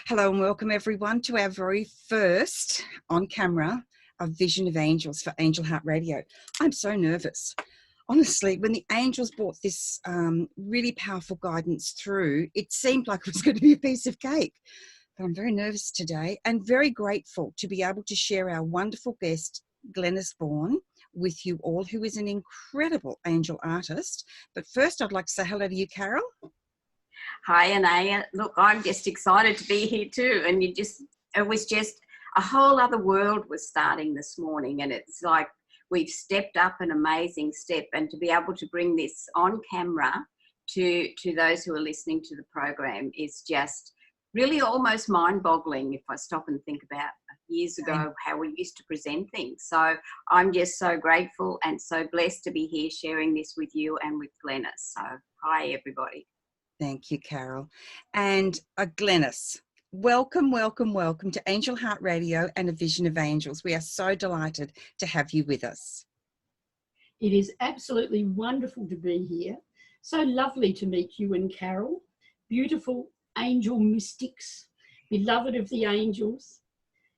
Hello and welcome everyone to our very first on camera A Vision of Angels for Angel Heart Radio. I'm so nervous. Honestly, when the angels brought this really powerful guidance through, it seemed like it was going to be a piece of cake. But I'm very nervous today and very grateful to be able to share our wonderful guest, Glenyss Bourne, with you all, who is an incredible angel artist. But first, I'd like to say hello to you, Carol. Hi, Anaya. Look, I'm just excited to be here too. And it was just a whole other world was starting this morning. And it's like we've stepped up an amazing step. And to be able to bring this on camera to those who are listening to the program is just really almost mind-boggling if I stop and think about years ago how we used to present things. So I'm just so grateful and so blessed to be here sharing this with you and with Glennys. So hi, everybody. Thank you, Carol. And Glenyss, welcome, welcome, welcome to Angel Heart Radio and A Vision of Angels. We are so delighted to have you with us. It is absolutely wonderful to be here. So lovely to meet you and Carol, beautiful angel mystics, beloved of the angels,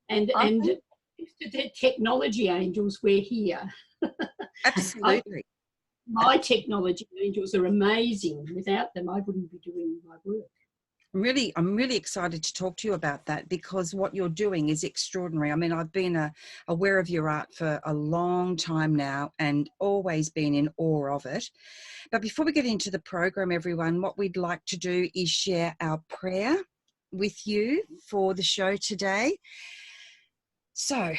and the technology angels, we're here. Absolutely. My technology angels are amazing. Without them, I wouldn't be doing my work. I'm really excited to talk to you about that because what you're doing is extraordinary. I mean, I've been aware of your art for a long time now and always been in awe of it. But before we get into the program, everyone, what we'd like to do is share our prayer with you for the show today. So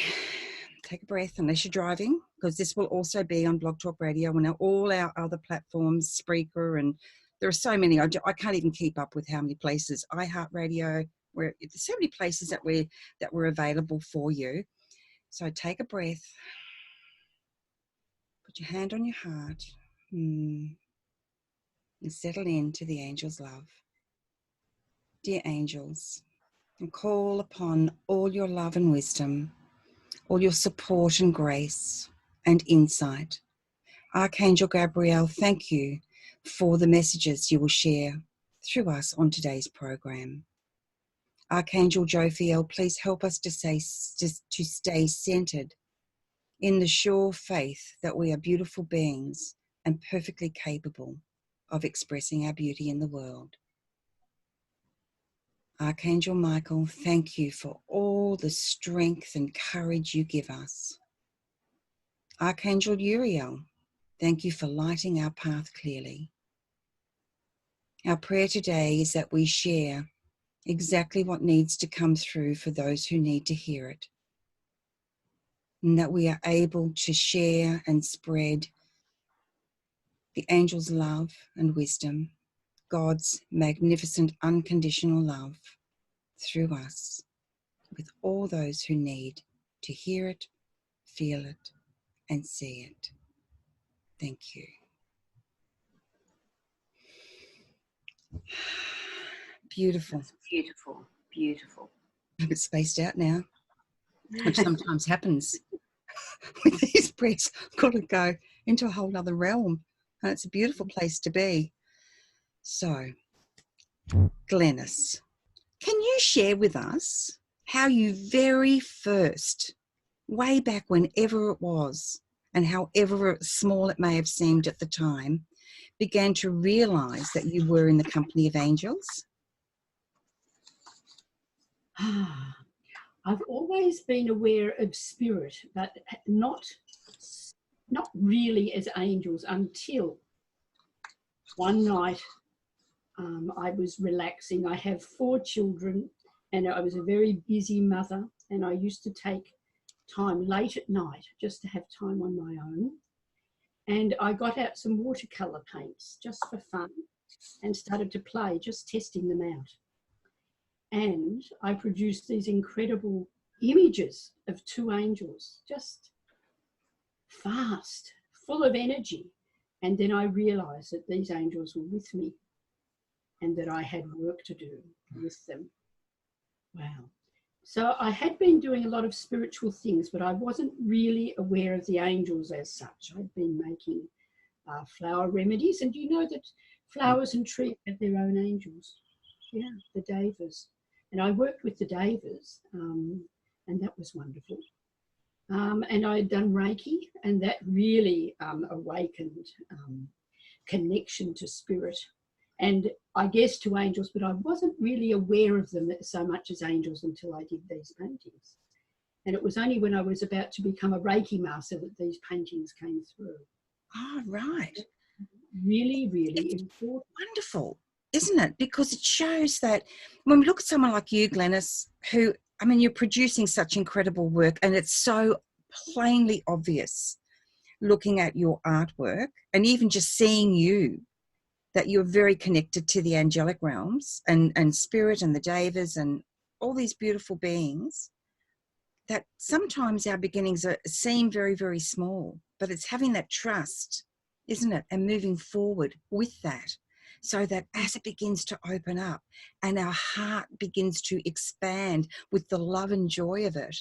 take a breath unless you're driving, because this will also be on Blog Talk Radio and all our other platforms, Spreaker, and there are so many. I can't even keep up with how many places. iHeartRadio, there's so many places that we're available for you. So take a breath. Put your hand on your heart and settle into the angel's love. Dear angels, and call upon all your love and wisdom, all your support and grace and insight. Archangel Gabriel, thank you for the messages you will share through us on today's program. Archangel Jophiel, please help us to stay centered in the sure faith that we are beautiful beings and perfectly capable of expressing our beauty in the world. Archangel Michael, thank you for all the strength and courage you give us. Archangel Uriel, thank you for lighting our path clearly. Our prayer today is that we share exactly what needs to come through for those who need to hear it, and that we are able to share and spread the angels' love and wisdom, God's magnificent unconditional love through us, with all those who need to hear it, feel it, and see it. Thank you. Beautiful. Beautiful, beautiful. I'm a bit spaced out now, which sometimes happens with these prayers. I've got to go into a whole other realm, and it's a beautiful place to be. So, Glenyss, can you share with us how you very first, way back whenever it was, and however small it may have seemed at the time, began to realize that you were in the company of angels? I've always been aware of spirit, but not really as angels until one night I was relaxing. I have 4 children and I was a very busy mother, and I used to take time late at night just to have time on my own. And I got out some watercolour paints just for fun and started to play, just testing them out. And I produced these incredible images of 2 angels, just fast, full of energy. And then I realized that these angels were with me and that I had work to do with them. Wow. So I had been doing a lot of spiritual things, but I wasn't really aware of the angels as such. I'd been making flower remedies. And you know that flowers and trees have their own angels. Yeah, the devas. And I worked with the Davers, and that was wonderful. And I had done Reiki, and that really awakened connection to spirit, and I guess to angels, but I wasn't really aware of them so much as angels until I did these paintings. And it was only when I was about to become a Reiki master that these paintings came through. Oh, right. Really, really important. Wonderful, isn't it? Because it shows that when we look at someone like you, Glenys, who, I mean, you're producing such incredible work, and it's so plainly obvious looking at your artwork and even just seeing you, that you're very connected to the angelic realms and spirit and the Devas and all these beautiful beings, that sometimes our beginnings seem very, very small, but it's having that trust, isn't it? And moving forward with that, so that as it begins to open up and our heart begins to expand with the love and joy of it,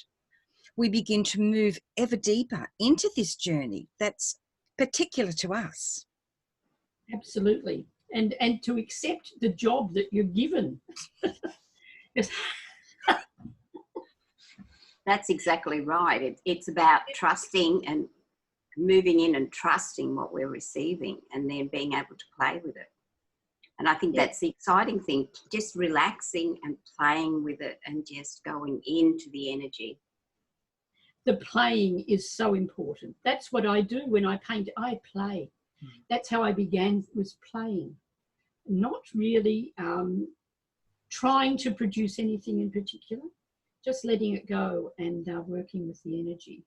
we begin to move ever deeper into this journey that's particular to us. Absolutely. And to accept the job that you're given. Yes. That's exactly right. It's about trusting and moving in and trusting what we're receiving, and then being able to play with it. And I think that's the exciting thing, just relaxing and playing with it and just going into the energy. The playing is so important. That's what I do when I paint. I play. That's how I began, was playing. Not really trying to produce anything in particular, just letting it go and working with the energy.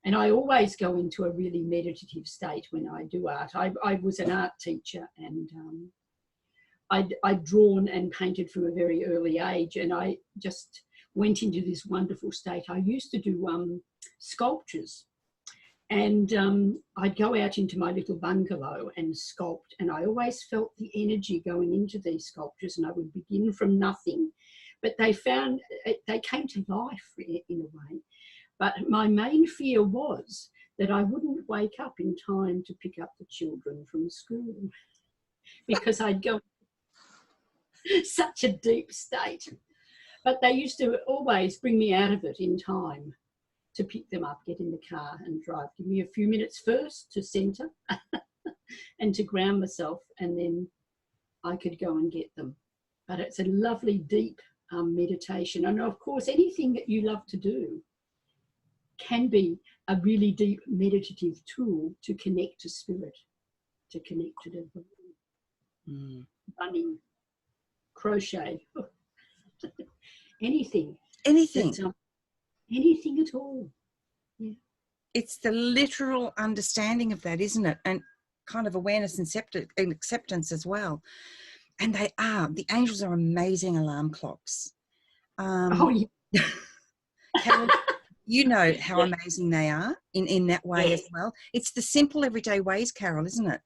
And I always go into a really meditative state when I do art. I was an art teacher, and I'd drawn and painted from a very early age, and I just went into this wonderful state. I used to do sculptures, and I'd go out into my little bungalow and sculpt, and I always felt the energy going into these sculptures, and I would begin from nothing, but they came to life in a way. But my main fear was that I wouldn't wake up in time to pick up the children from school, because I'd go such a deep state. But they used to always bring me out of it in time to pick them up, get in the car and drive. Give me a few minutes first to centre and to ground myself, and then I could go and get them. But it's a lovely, deep meditation. And of course, anything that you love to do can be a really deep meditative tool to connect to spirit, to connect to the running, crochet, anything. Anything. Anything at all. Yeah. It's the literal understanding of that, isn't it? And kind of awareness and acceptance as well. And the angels are amazing alarm clocks. Oh, yeah. Carol, you know how amazing they are in that way as well. It's the simple everyday ways, Carol, isn't it?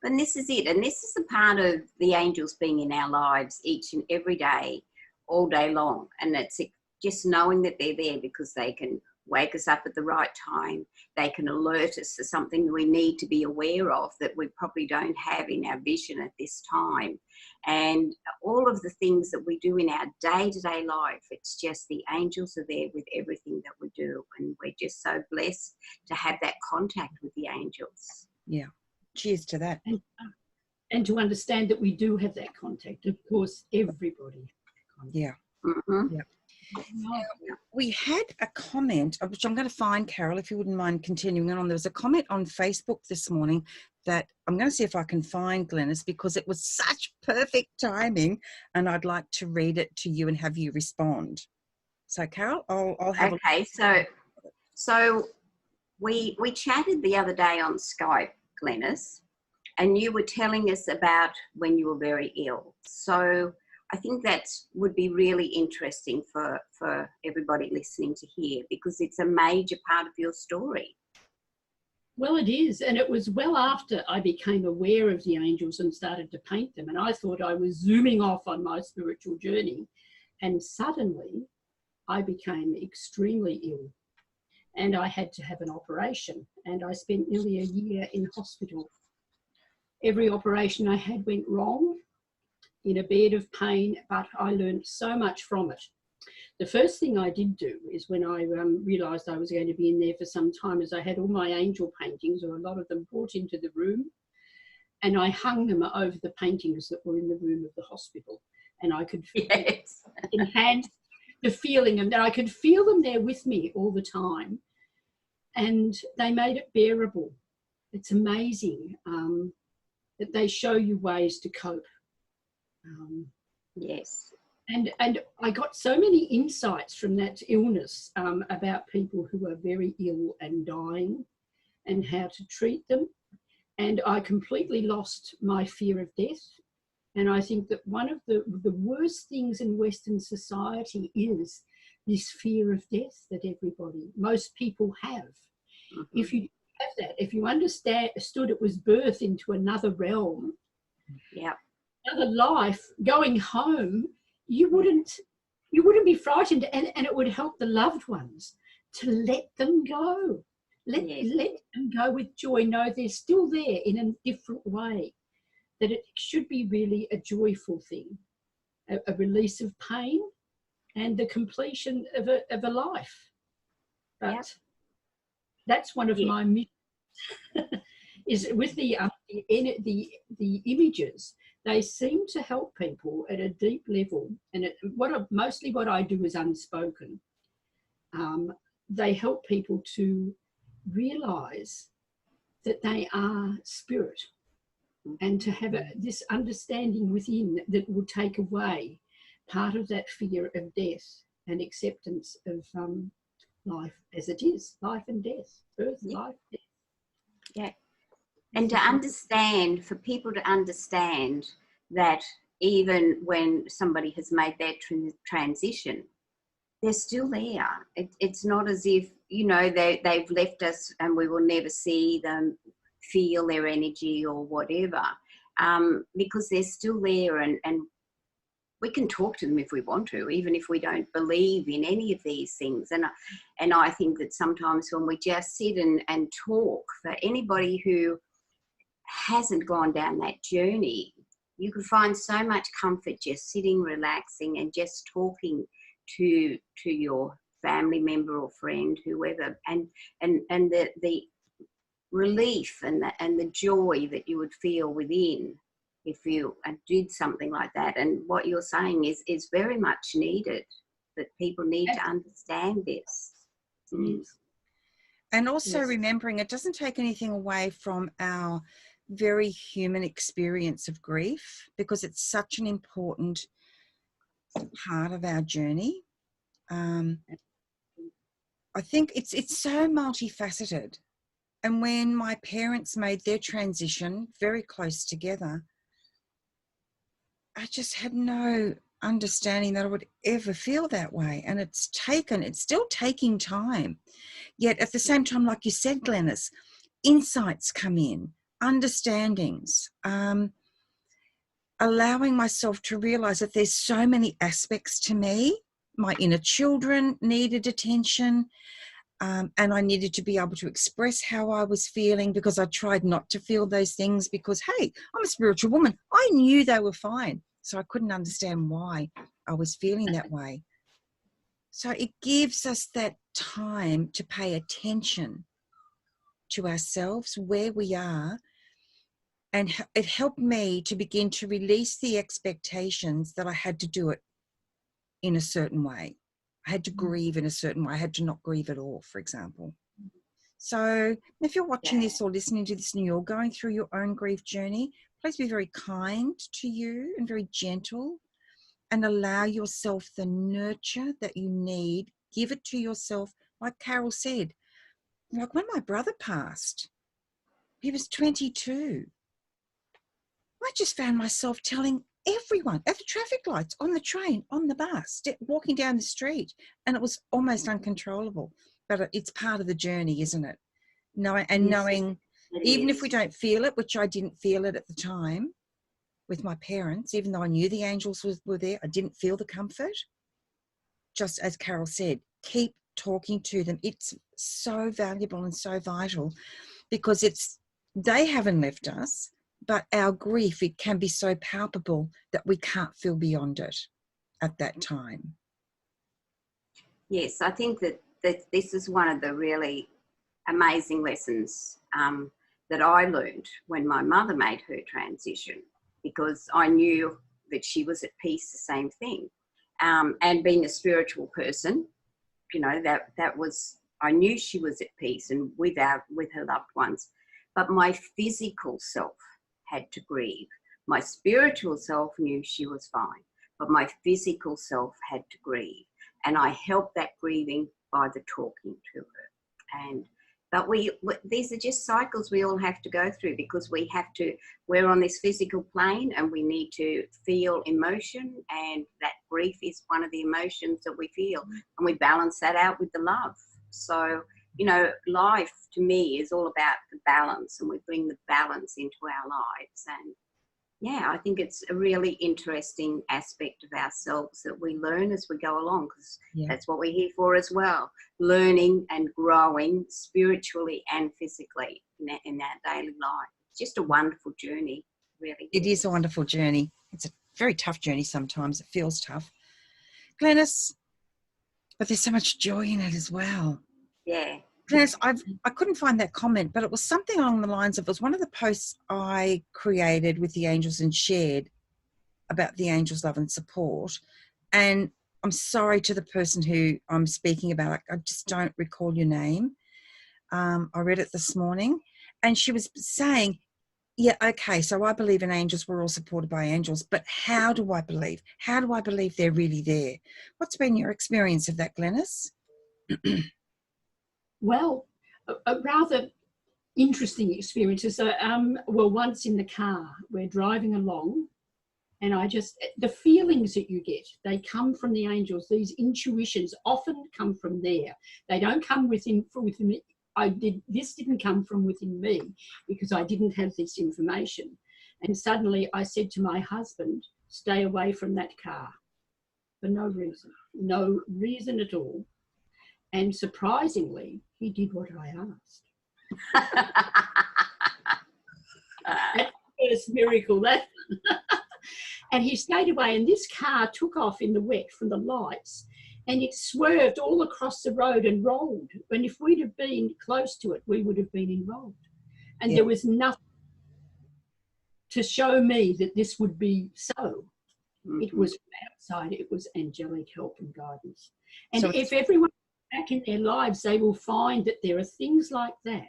And this is it. And this is the part of the angels being in our lives each and every day, all day long. And it's just knowing that they're there, because they can wake us up at the right time. They can alert us to something that we need to be aware of that we probably don't have in our vision at this time. And all of the things that we do in our day-to-day life, it's just the angels are there with everything that we do. And we're just so blessed to have that contact with the angels. Yeah. Cheers to that. And to understand that we do have that contact. Of course, everybody. Yeah. Mm-hmm. Yeah. Now, we had a comment, which I'm going to find, Carol, if you wouldn't mind continuing on. There was a comment on Facebook this morning that I'm going to see if I can find, Glenys, because it was such perfect timing, and I'd like to read it to you and have you respond. So, Carol, I'll have okay, so we chatted the other day on Skype, Glenys, and you were telling us about when you were very ill. So I think that would be really interesting for everybody listening to hear, because it's a major part of your story. Well, it is. And it was well after I became aware of the angels and started to paint them. And I thought I was zooming off on my spiritual journey. And suddenly I became extremely ill. And I had to have an operation. And I spent nearly a year in hospital. Every operation I had went wrong. in a bed of pain, but I learned so much from it. The first thing I did do is when I realised I was going to be in there for some time, is I had all my angel paintings, or a lot of them, brought into the room, and I hung them over the paintings that were in the room of the hospital, and I could enhance the feeling, and I could feel them there with me all the time, and they made it bearable. It's amazing that they show you ways to cope. Yes. And I got so many insights from that illness about people who are very ill and dying and how to treat them. And I completely lost my fear of death. And I think that one of the worst things in Western society is this fear of death that most people have. Mm-hmm. If you have that, if you understood it was birth into another realm, another life, going home, you wouldn't be frightened, and it would help the loved ones to let them go. Let them go with joy. Know they're still there in a different way, that it should be really a joyful thing, a release of pain and the completion of a life. But that's one of my missions, is with the images. They seem to help people at a deep level, and mostly what I do is unspoken. They help people to realise that they are spirit, and to have this understanding within that will take away part of that fear of death and acceptance of life as it is, life and death, birth, life, death. Yeah. And to understand, for people to understand that even when somebody has made that transition, they're still there. It's not as if, they've left us and we will never see them, feel their energy or whatever, because they're still there, and we can talk to them if we want to, even if we don't believe in any of these things. And I think that sometimes when we just sit and talk, for anybody who hasn't gone down that journey, you can find so much comfort just sitting, relaxing, and just talking to your family member or friend, whoever, and the relief and the joy that you would feel within if you did something like that. And what you're saying is very much needed, that people need to understand this. And also remembering it doesn't take anything away from our very human experience of grief, because it's such an important part of our journey. I think it's so multifaceted. And when my parents made their transition very close together, I just had no understanding that I would ever feel that way. And it's still taking time. Yet at the same time, like you said, Glennys, insights come in, understandings, allowing myself to realize that there's so many aspects to me. My inner children needed attention, and I needed to be able to express how I was feeling, because I tried not to feel those things because, hey, I'm a spiritual woman. I knew they were fine, so I couldn't understand why I was feeling that way. So it gives us that time to pay attention to ourselves, where we are, and it helped me to begin to release the expectations that I had to do it in a certain way. I had to grieve in a certain way. I had to not grieve at all, for example. So if you're watching this or listening to this and you're going through your own grief journey, please be very kind to you and very gentle, and allow yourself the nurture that you need. Give it to yourself. Like Carol said, like when my brother passed, he was 22. I just found myself telling everyone at the traffic lights, on the train, on the bus, walking down the street, and it was almost uncontrollable. But it's part of the journey, isn't it? Knowing, even if we don't feel it, which I didn't feel it at the time with my parents, even though I knew the angels were there, I didn't feel the comfort. Just as Carol said, keep talking to them. It's so valuable and so vital, because they haven't left us. but our grief, it can be so palpable that we can't feel beyond it at that time. Yes, I think that this is one of the really amazing lessons that I learned when my mother made her transition, because I knew that she was at peace, the same thing. And being a spiritual person, you know, that was, I knew she was at peace and with her loved ones. But my physical self had to grieve. My spiritual self knew she was fine, but my physical self had to grieve. And I helped that grieving by the talking to her. But these are just cycles we all have to go through, because we're on this physical plane and we need to feel emotion, and that grief is one of the emotions that we feel, and we balance that out with the love. So, you know, life to me is all about the balance, and we bring the balance into our lives. And yeah, I think it's a really interesting aspect of ourselves that we learn as we go along, because that's what we're here for as well. Learning and growing spiritually and physically in our daily life. It's just a wonderful journey, really. It is a wonderful journey. It's a very tough journey sometimes. It feels tough. Glennys, but there's so much joy in it as well. Yeah. Glennys, I couldn't find that comment, but it was something along the lines of, it was one of the posts I created with the angels and shared about the angels' love and support. And I'm sorry to the person who I'm speaking about. I just don't recall your name. I read it this morning, and she was saying, yeah, okay, so I believe in angels. We're all supported by angels, but how do I believe? How do I believe they're really there? What's been your experience of that, Glennys? Well, a rather interesting experience. So, well, once in the car, we're driving along, and the feelings that you get, they come from the angels. These intuitions often come from there. They don't come within me. This didn't come from within me, because I didn't have this information. And suddenly I said to my husband, stay away from that car, for no reason at all. And surprisingly, he did what I asked. That's the first miracle. And he stayed away, and this car took off in the wet from the lights, and it swerved all across the road and rolled. And if we'd have been close to it, we would have been involved. And there was nothing to show me that this would be so. It was outside. It was angelic help and guidance. And so if everyone back in their lives, they will find that there are things like that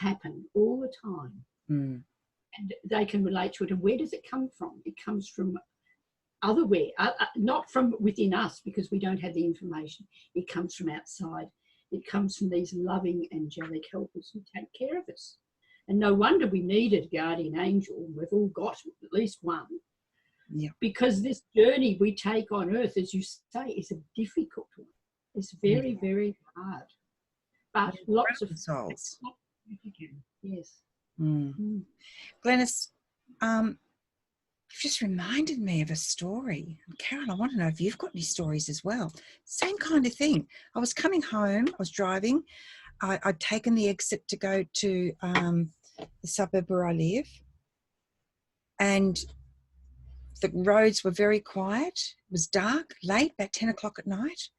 happen all the time. And they can relate to it. And where does it come from? It comes from otherwhere, not from within us, because we don't have the information. It comes from outside. It comes from these loving angelic helpers who take care of us. And no wonder we need a guardian angel. We've all got at least one. Yeah. Because this journey we take on earth, as you say, is a difficult one. It's very, very hard. But lots of souls. Yes. Glennys, you've just reminded me of a story. Carol, I want to know if you've got any stories as well. Same kind of thing. I was coming home, I was driving. I'd taken the exit to go to the suburb where I live, and the roads were very quiet. It was dark, late, about 10 o'clock at night.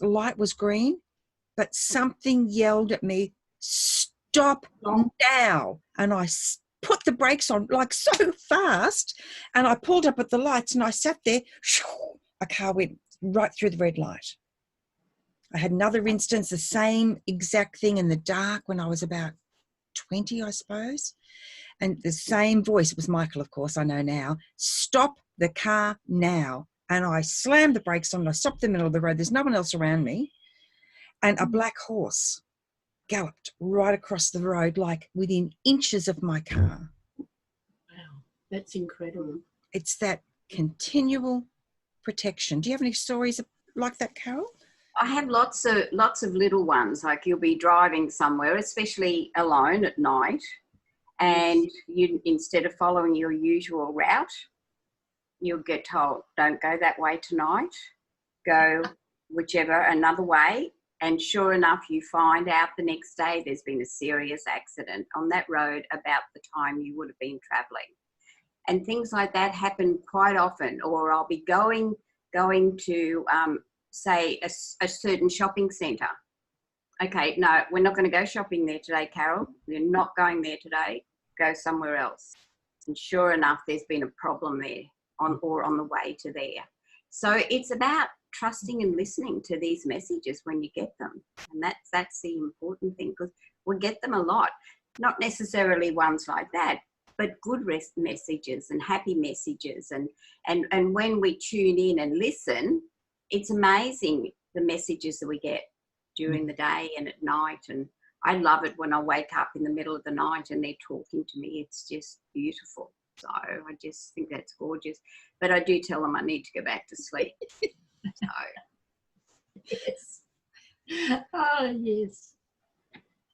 The light was green, but something yelled at me, stop now. And I put the brakes on like so fast, and I pulled up at the lights, and I sat there. A car went right through the red light. I had another instance, the same exact thing in the dark when I was about 20, I suppose. And the same voice, it was Michael, of course, I know now, stop the car now. And I slammed the brakes on, and I stopped in the middle of the road. There's no one else around me. And a black horse galloped right across the road, like within inches of my car. Wow, that's incredible. It's that continual protection. Do you have any stories like that, Carol? I have lots of little ones. Like, you'll be driving somewhere, especially alone at night, and you, instead of following your usual route, you'll get told, don't go that way tonight, go whichever another way, And sure enough, you find out the next day there's been a serious accident on that road about the time you would have been travelling. And things like that happen quite often. Or I'll be going to, say, a certain shopping centre. Okay, no, we're not going to go shopping there today, Carol. We're not going there today. Go somewhere else. And sure enough, there's been a problem there on the way to there. So it's about trusting and listening to these messages when you get them. And that's the important thing, because we get them a lot. Not necessarily ones like that, but good messages and happy messages. And when we tune in and listen, it's amazing the messages that we get during the day and at night. And I love it when I wake up in the middle of the night and they're talking to me. It's just beautiful. So I just think that's gorgeous. But I do tell them I need to go back to sleep. So. Yes. Oh, yes.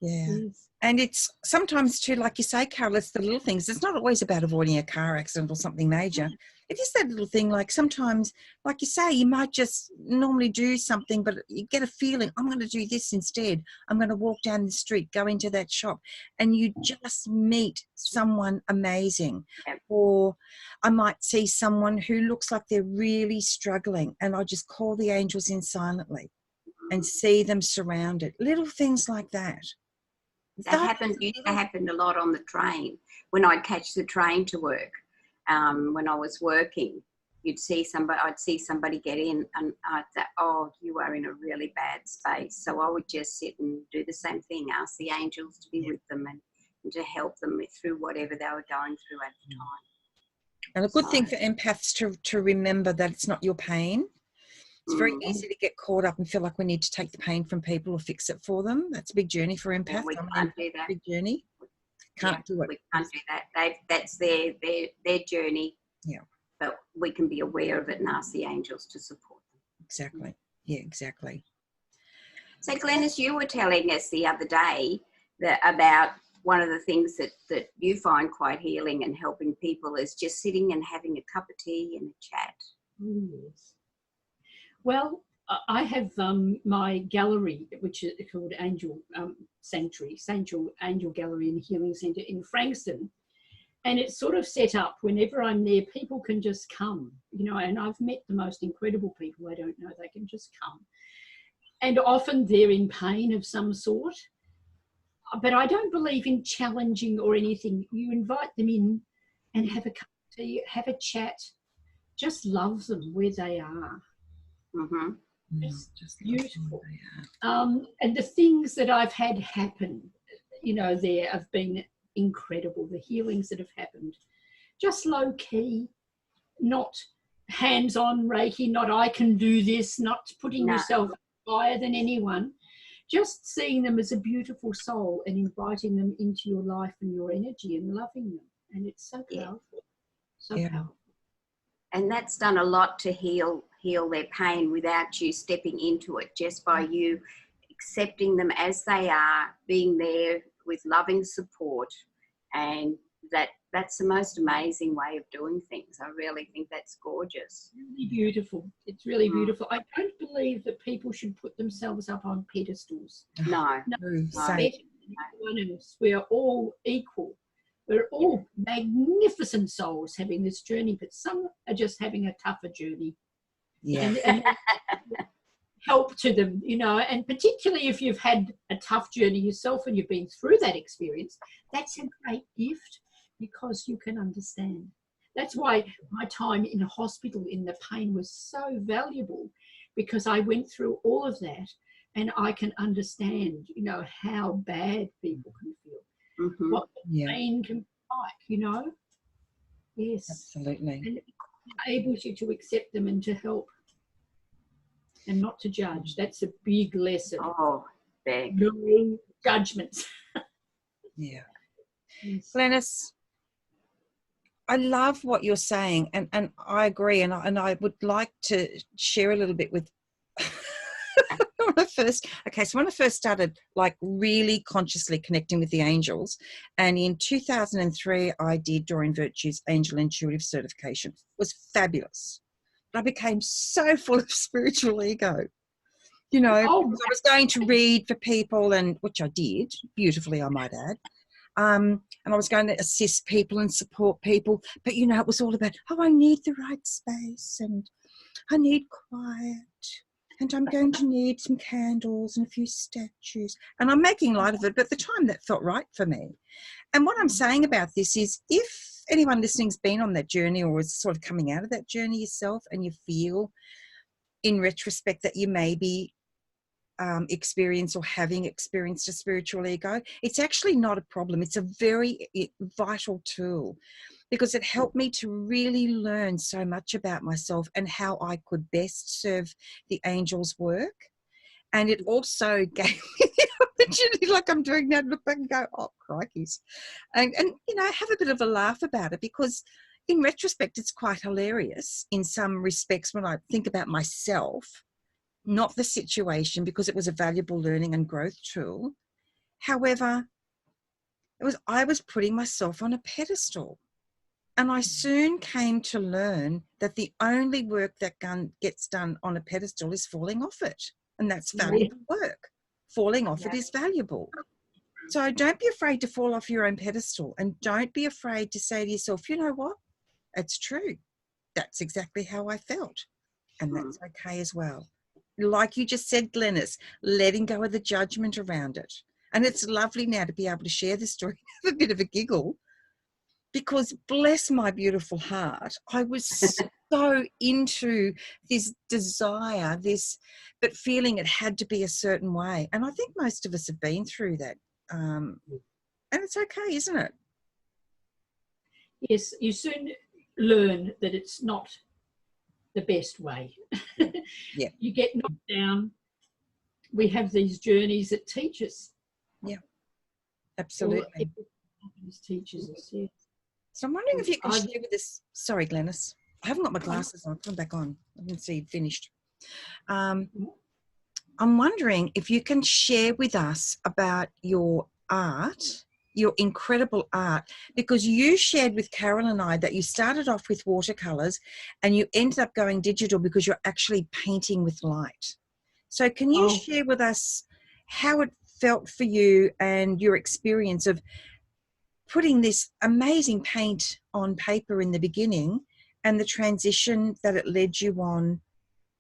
Yeah. Yes. And it's sometimes too, like you say, Carol, it's the little things. It's not always about avoiding a car accident or something major. It is that little thing, like sometimes, like you say, you might just normally do something, but you get a feeling, I'm going to do this instead. I'm going to walk down the street, go into that shop, and you just meet someone amazing. Or I might see someone who looks like they're really struggling, and I just call the angels in silently and see them surrounded. Little things like that. That happened a lot on the train when I'd catch the train to work. When I was working, I'd see somebody get in and I'd say, oh, you are in a really bad space. So I would just sit and do the same thing, ask the angels to be with them and to help them through whatever they were going through at the time. And a good thing for empaths to remember that it's not your pain. It's very easy to get caught up and feel like we need to take the pain from people or fix it for them. That's a big journey for empaths. Yeah, we can't do that. Big journey. Can't do it. We can't do that. That's their journey. Yeah. But we can be aware of it and ask the angels to support them. Exactly. Yeah, exactly. So, Glennys, you were telling us the other day about one of the things that you find quite healing and helping people is just sitting and having a cup of tea and a chat. Yes. Well, I have my gallery, which is called Angel Sanctuary, Angel Gallery and Healing Centre in Frankston. And it's sort of set up whenever I'm there, people can just come, and I've met the most incredible people I don't know, they can just come. And often they're in pain of some sort. But I don't believe in challenging or anything. You invite them in and have a cup of tea, have a chat, just love them where they are. Mm-hmm. It's just beautiful. And the things that I've had happen, there have been incredible. The healings that have happened, just low key, not hands-on Reiki, not I can do this, not putting yourself higher than anyone, just seeing them as a beautiful soul and inviting them into your life and your energy and loving them. And it's so powerful, so powerful. And that's done a lot to heal their pain without you stepping into it, just by you accepting them as they are, being there with loving support. And that's the most amazing way of doing things. I really think that's gorgeous. Really beautiful. It's really beautiful. I don't believe that people should put themselves up on pedestals. No. We're all equal. We're all magnificent souls having this journey, but some are just having a tougher journey. Yeah. And help to them, and particularly if you've had a tough journey yourself and you've been through that experience, that's a great gift because you can understand. That's why my time in a hospital in the pain was so valuable, because I went through all of that and I can understand, how bad people can feel, what the pain can be like, Yes. Absolutely. And it enables you to accept them and to help and not to judge. That's a big lesson. Oh, big. No judgments. Yeah. Yes. Glenyss, I love what you're saying, and I agree, and I would like to share a little bit with when I first started like really consciously connecting with the angels, and in 2003 I did Doreen Virtue's Angel Intuitive Certification. It was fabulous. But I became so full of spiritual ego You know, Oh, because I was going to read for people, and which I did beautifully, I might add. And I was going to assist people and support people. But, you know, it was all about, oh, I need the right space and I need quiet. And I'm going to need some candles and a few statues. And I'm making light of it, but at the time that felt right for me. And what I'm saying about this is, if anyone listening's been on that journey or is sort of coming out of that journey yourself, and you feel in retrospect that you may be experience or having experienced a spiritual ego, it's actually not a problem. It's a very vital tool, because it helped me to really learn so much about myself and how I could best serve the angels' work. And it also gave me the opportunity, like I'm doing now, to look back and go, oh, crikeys. And you know, have a bit of a laugh about it, because in retrospect, it's quite hilarious in some respects when I think about myself, not the situation, because it was a valuable learning and growth tool. However, I was putting myself on a pedestal. And I soon came to learn that the only work that gets done on a pedestal is falling off it. And that's valuable work. Falling off it is valuable. So don't be afraid to fall off your own pedestal, and don't be afraid to say to yourself, you know what? It's true. That's exactly how I felt. And that's okay as well. Like you just said, Glennys, letting go of the judgment around it. And it's lovely now to be able to share this story, have a bit of a giggle, because bless my beautiful heart, I was so into this desire, but feeling it had to be a certain way. And I think most of us have been through that. And it's okay, isn't it? Yes, you soon learn that it's not the best way. Yeah. You get knocked down. We have these journeys that teach us. Yeah, absolutely. Teaches us, yes. So I'm wondering if you can share with us. Sorry, Glennys. I haven't got my glasses on. Put them back on. I didn't see you'd finished. I'm wondering if you can share with us about your art, your incredible art, because you shared with Carol and I that you started off with watercolors and you ended up going digital because you're actually painting with light. So can you share with us how it felt for you and your experience of putting this amazing paint on paper in the beginning and the transition that it led you on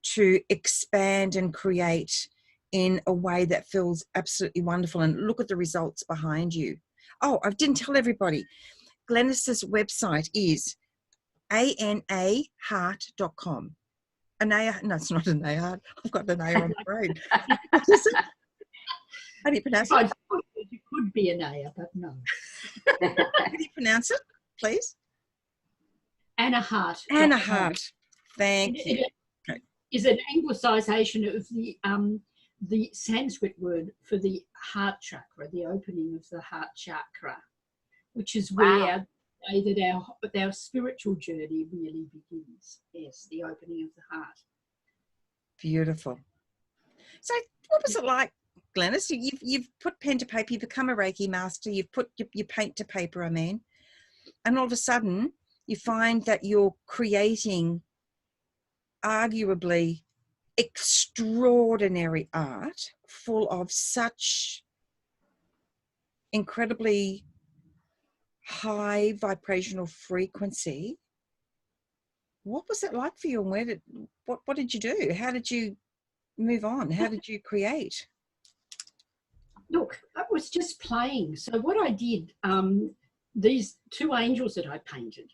to expand and create in a way that feels absolutely wonderful, and look at the results behind you. Oh, I didn't tell everybody. Glennys's website is anaheart.com. Anaya, no, it's not an A. I've got an A on the brain. What is it? How do you pronounce it? It could be an A, but no. How do you pronounce it, please? Anaheart. Anaheart. Thank you. It is an anglicisation of the Sanskrit word for the heart chakra, the opening of the heart chakra, which is where that our spiritual journey really begins. Yes, the opening of the heart. Beautiful. So what was it like, Glennys? You've put pen to paper, you've become a Reiki master, you've put your paint to paper, I mean, and all of a sudden you find that you're creating arguably extraordinary art full of such incredibly high vibrational frequency. What was it like for you, and what did you do? How did you move on? How did you create? Look, I was just playing. So what I did, these two angels that I painted,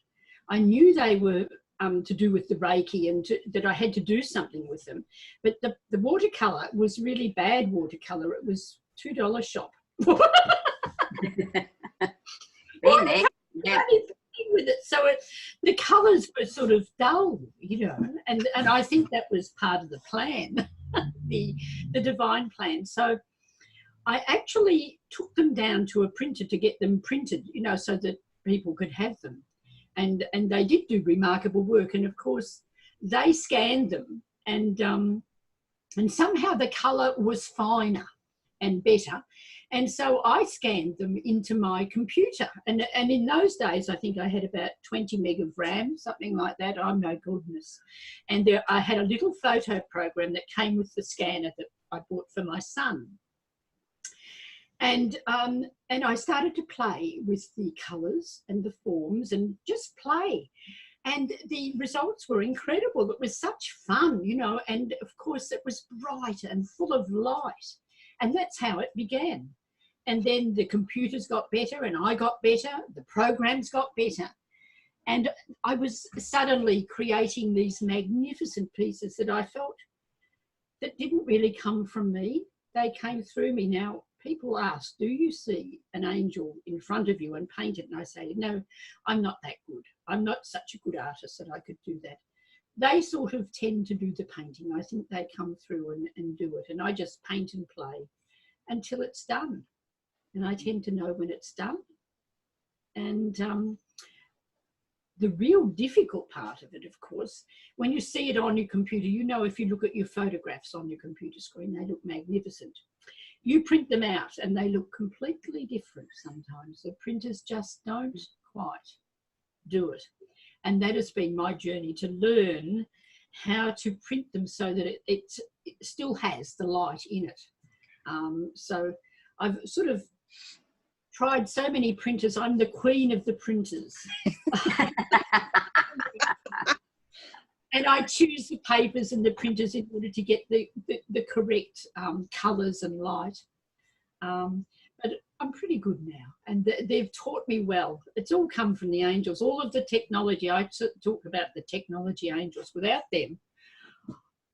I knew they were to do with the Reiki, and that I had to do something with them. But the watercolour was really bad watercolour. It was $2 shop. Really? Yeah. With it. So the colours were sort of dull, you know, and I think that was part of the plan, the divine plan. So I actually took them down to a printer to get them printed, you know, so that people could have them. And they did do remarkable work. And of course, they scanned them, and somehow the colour was finer and better. And so I scanned them into my computer. And in those days, I think I had about 20 meg of RAM, something like that. I'm no goodness. And I had a little photo program that came with the scanner that I bought for my son. And I started to play with the colours and the forms and just play. And the results were incredible. It was such fun, you know, and of course it was bright and full of light. And that's how it began. And then the computers got better and I got better, the programs got better. And I was suddenly creating these magnificent pieces that I felt that didn't really come from me. They came through me. Now, people ask, do you see an angel in front of you and paint it? And I say, no, I'm not that good. I'm not such a good artist that I could do that. They sort of tend to do the painting. I think they come through and do it. And I just paint and play until it's done. And I tend to know when it's done. And the real difficult part of it, of course, when you see it on your computer, you know, if you look at your photographs on your computer screen, they look magnificent. You print them out and they look completely different sometimes. The printers just don't quite do it. And that has been my journey, to learn how to print them so that it still has the light in it. So I've sort of tried so many printers. I'm the queen of the printers. And I choose the papers and the printers in order to get the correct colours and light. But I'm pretty good now, and they've taught me well. It's all come from the angels. All of the technology, I talk about the technology angels. Without them,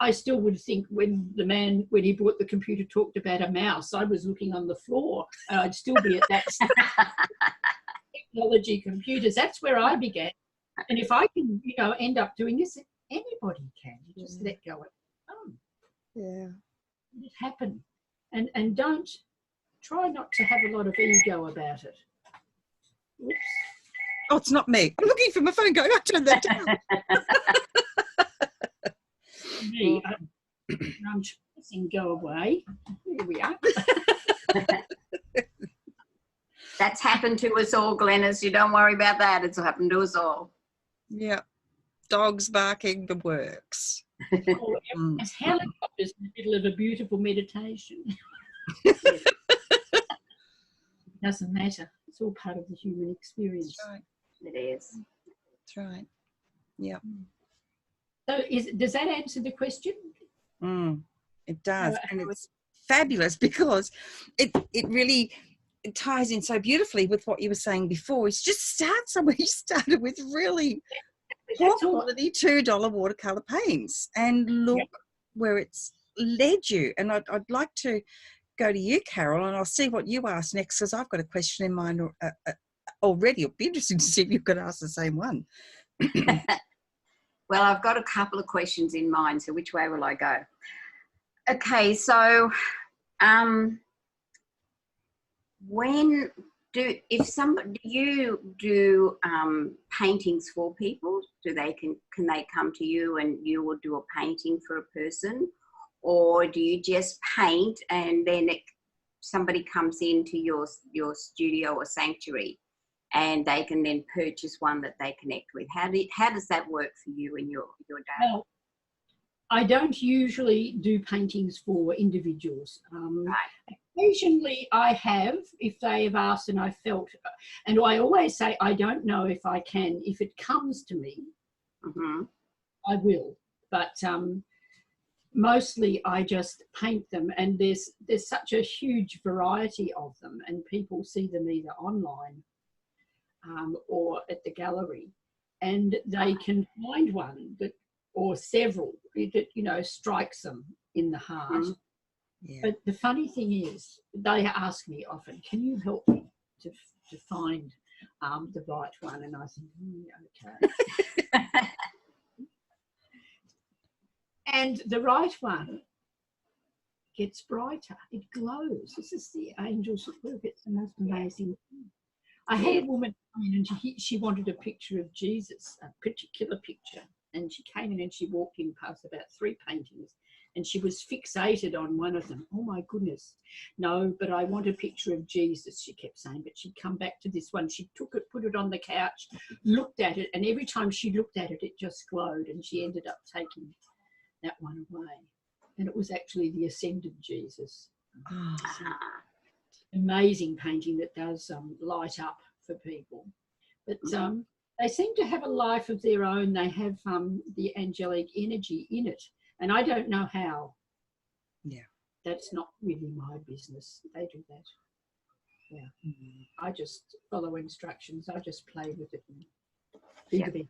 I still would think when the man, when he bought the computer, talked about a mouse, I was looking on the floor. I'd still be at that technology computers. That's where I began. And if I can, you know, end up doing this, anybody can. You just let go of it. Yeah. Let it happen. And don't try not to have a lot of ego about it. Oops. Oh, it's not me. I'm looking for my phone going, I turned that down. Me, I'm pressing go away. Here we are. That's happened to us all, Glennys. You don't worry about that. It's happened to us all. Yeah. Dogs barking, the works. Oh, it's helicopters in the middle of a beautiful meditation. Doesn't matter. It's all part of the human experience. That's right. It is. That's right. Yeah. So does that answer the question? It does. And it's fabulous because it really ties in so beautifully with what you were saying before. It's just start somewhere. You started with really poor quality $2 watercolour paints and look where it's led you. And I'd like to go to you, Carol, and I'll see what you ask next, because I've got a question in mind already. It'll be interesting to see if you could ask the same one. Well, I've got a couple of questions in mind, so which way will I go? Okay, so do you do paintings for people? Can they come to you and you will do a painting for a person, or do you just paint and then somebody comes into your studio or sanctuary and they can then purchase one that they connect with? How does that work for you in your day? Well, I don't usually do paintings for individuals. Right. Occasionally I have, if they have asked and I felt, and I always say I don't know if I can. If it comes to me, I will. But mostly I just paint them, and there's such a huge variety of them, and people see them either online or at the gallery, and they can find one that, or several, that, you know, strikes them in the heart. Yeah. But the funny thing is, they ask me often, can you help me to find the right one? And I think, okay. And the right one gets brighter. It glows. This is the angels at work. It's the most amazing thing. I had a woman come in and she wanted a picture of Jesus, a particular picture. And she came in and she walked in past about 3 paintings and she was fixated on one of them. Oh my goodness. No, but I want a picture of Jesus, she kept saying. But she'd come back to this one. She took it, put it on the couch, looked at it, and every time she looked at it, it just glowed, and she ended up taking that one away. and it was actually the Ascended Jesus. Oh, Amazing painting that does light up for people. But they seem to have a life of their own. They have the angelic energy in it, and I don't know how. yeah. That's not really my business. They do that. Yeah. I just follow instructions. I just play with it and be the best.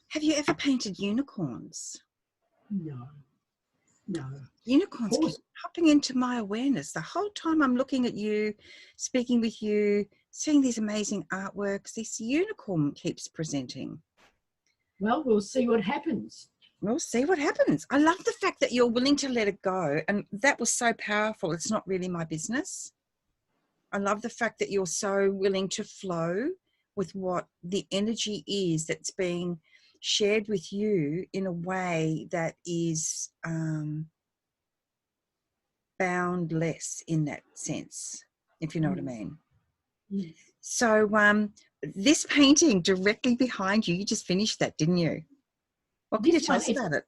Have you ever painted unicorns? No. Unicorns keep popping into my awareness the whole time I'm looking at you, speaking with you, seeing these amazing artworks. This unicorn keeps presenting. Well, we'll see what happens. We'll see what happens. I love the fact that you're willing to let it go, and that was so powerful. It's not really my business. I love the fact that you're so willing to flow with what the energy is that's being shared with you in a way that is boundless in that sense, if you know what I mean. Yes. So this painting directly behind you, you just finished that, didn't you? What can you tell us about it?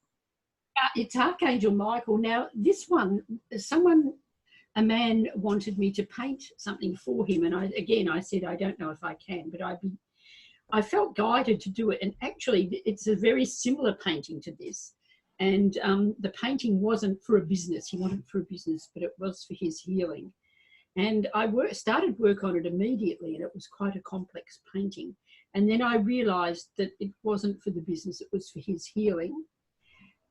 It's Archangel Michael. Now, this one, a man wanted me to paint something for him, and I said, I don't know if I can, but I felt guided to do it. And actually, it's a very similar painting to this. And the painting wasn't for a business. He wanted it for a business, but it was for his healing. And I started work on it immediately, and it was quite a complex painting. And then I realised that it wasn't for the business, it was for his healing,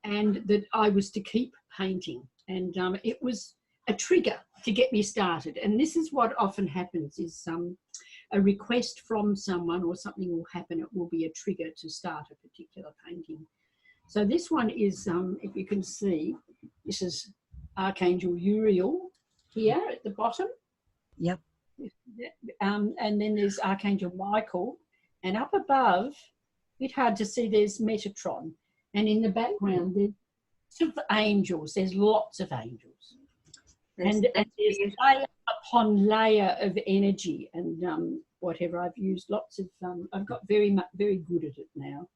and that I was to keep painting. And it was a trigger to get me started. And this is what often happens, is a request from someone or something will happen, it will be a trigger to start a particular painting. So this one is, if you can see, this is Archangel Uriel here at the bottom. Yep. And then there's Archangel Michael, and up above, a bit hard to see, there's Metatron, and in the background there's lots of angels. There's lots of angels, and there's layer upon layer of energy, and whatever I've used, lots of I've got very good at it now,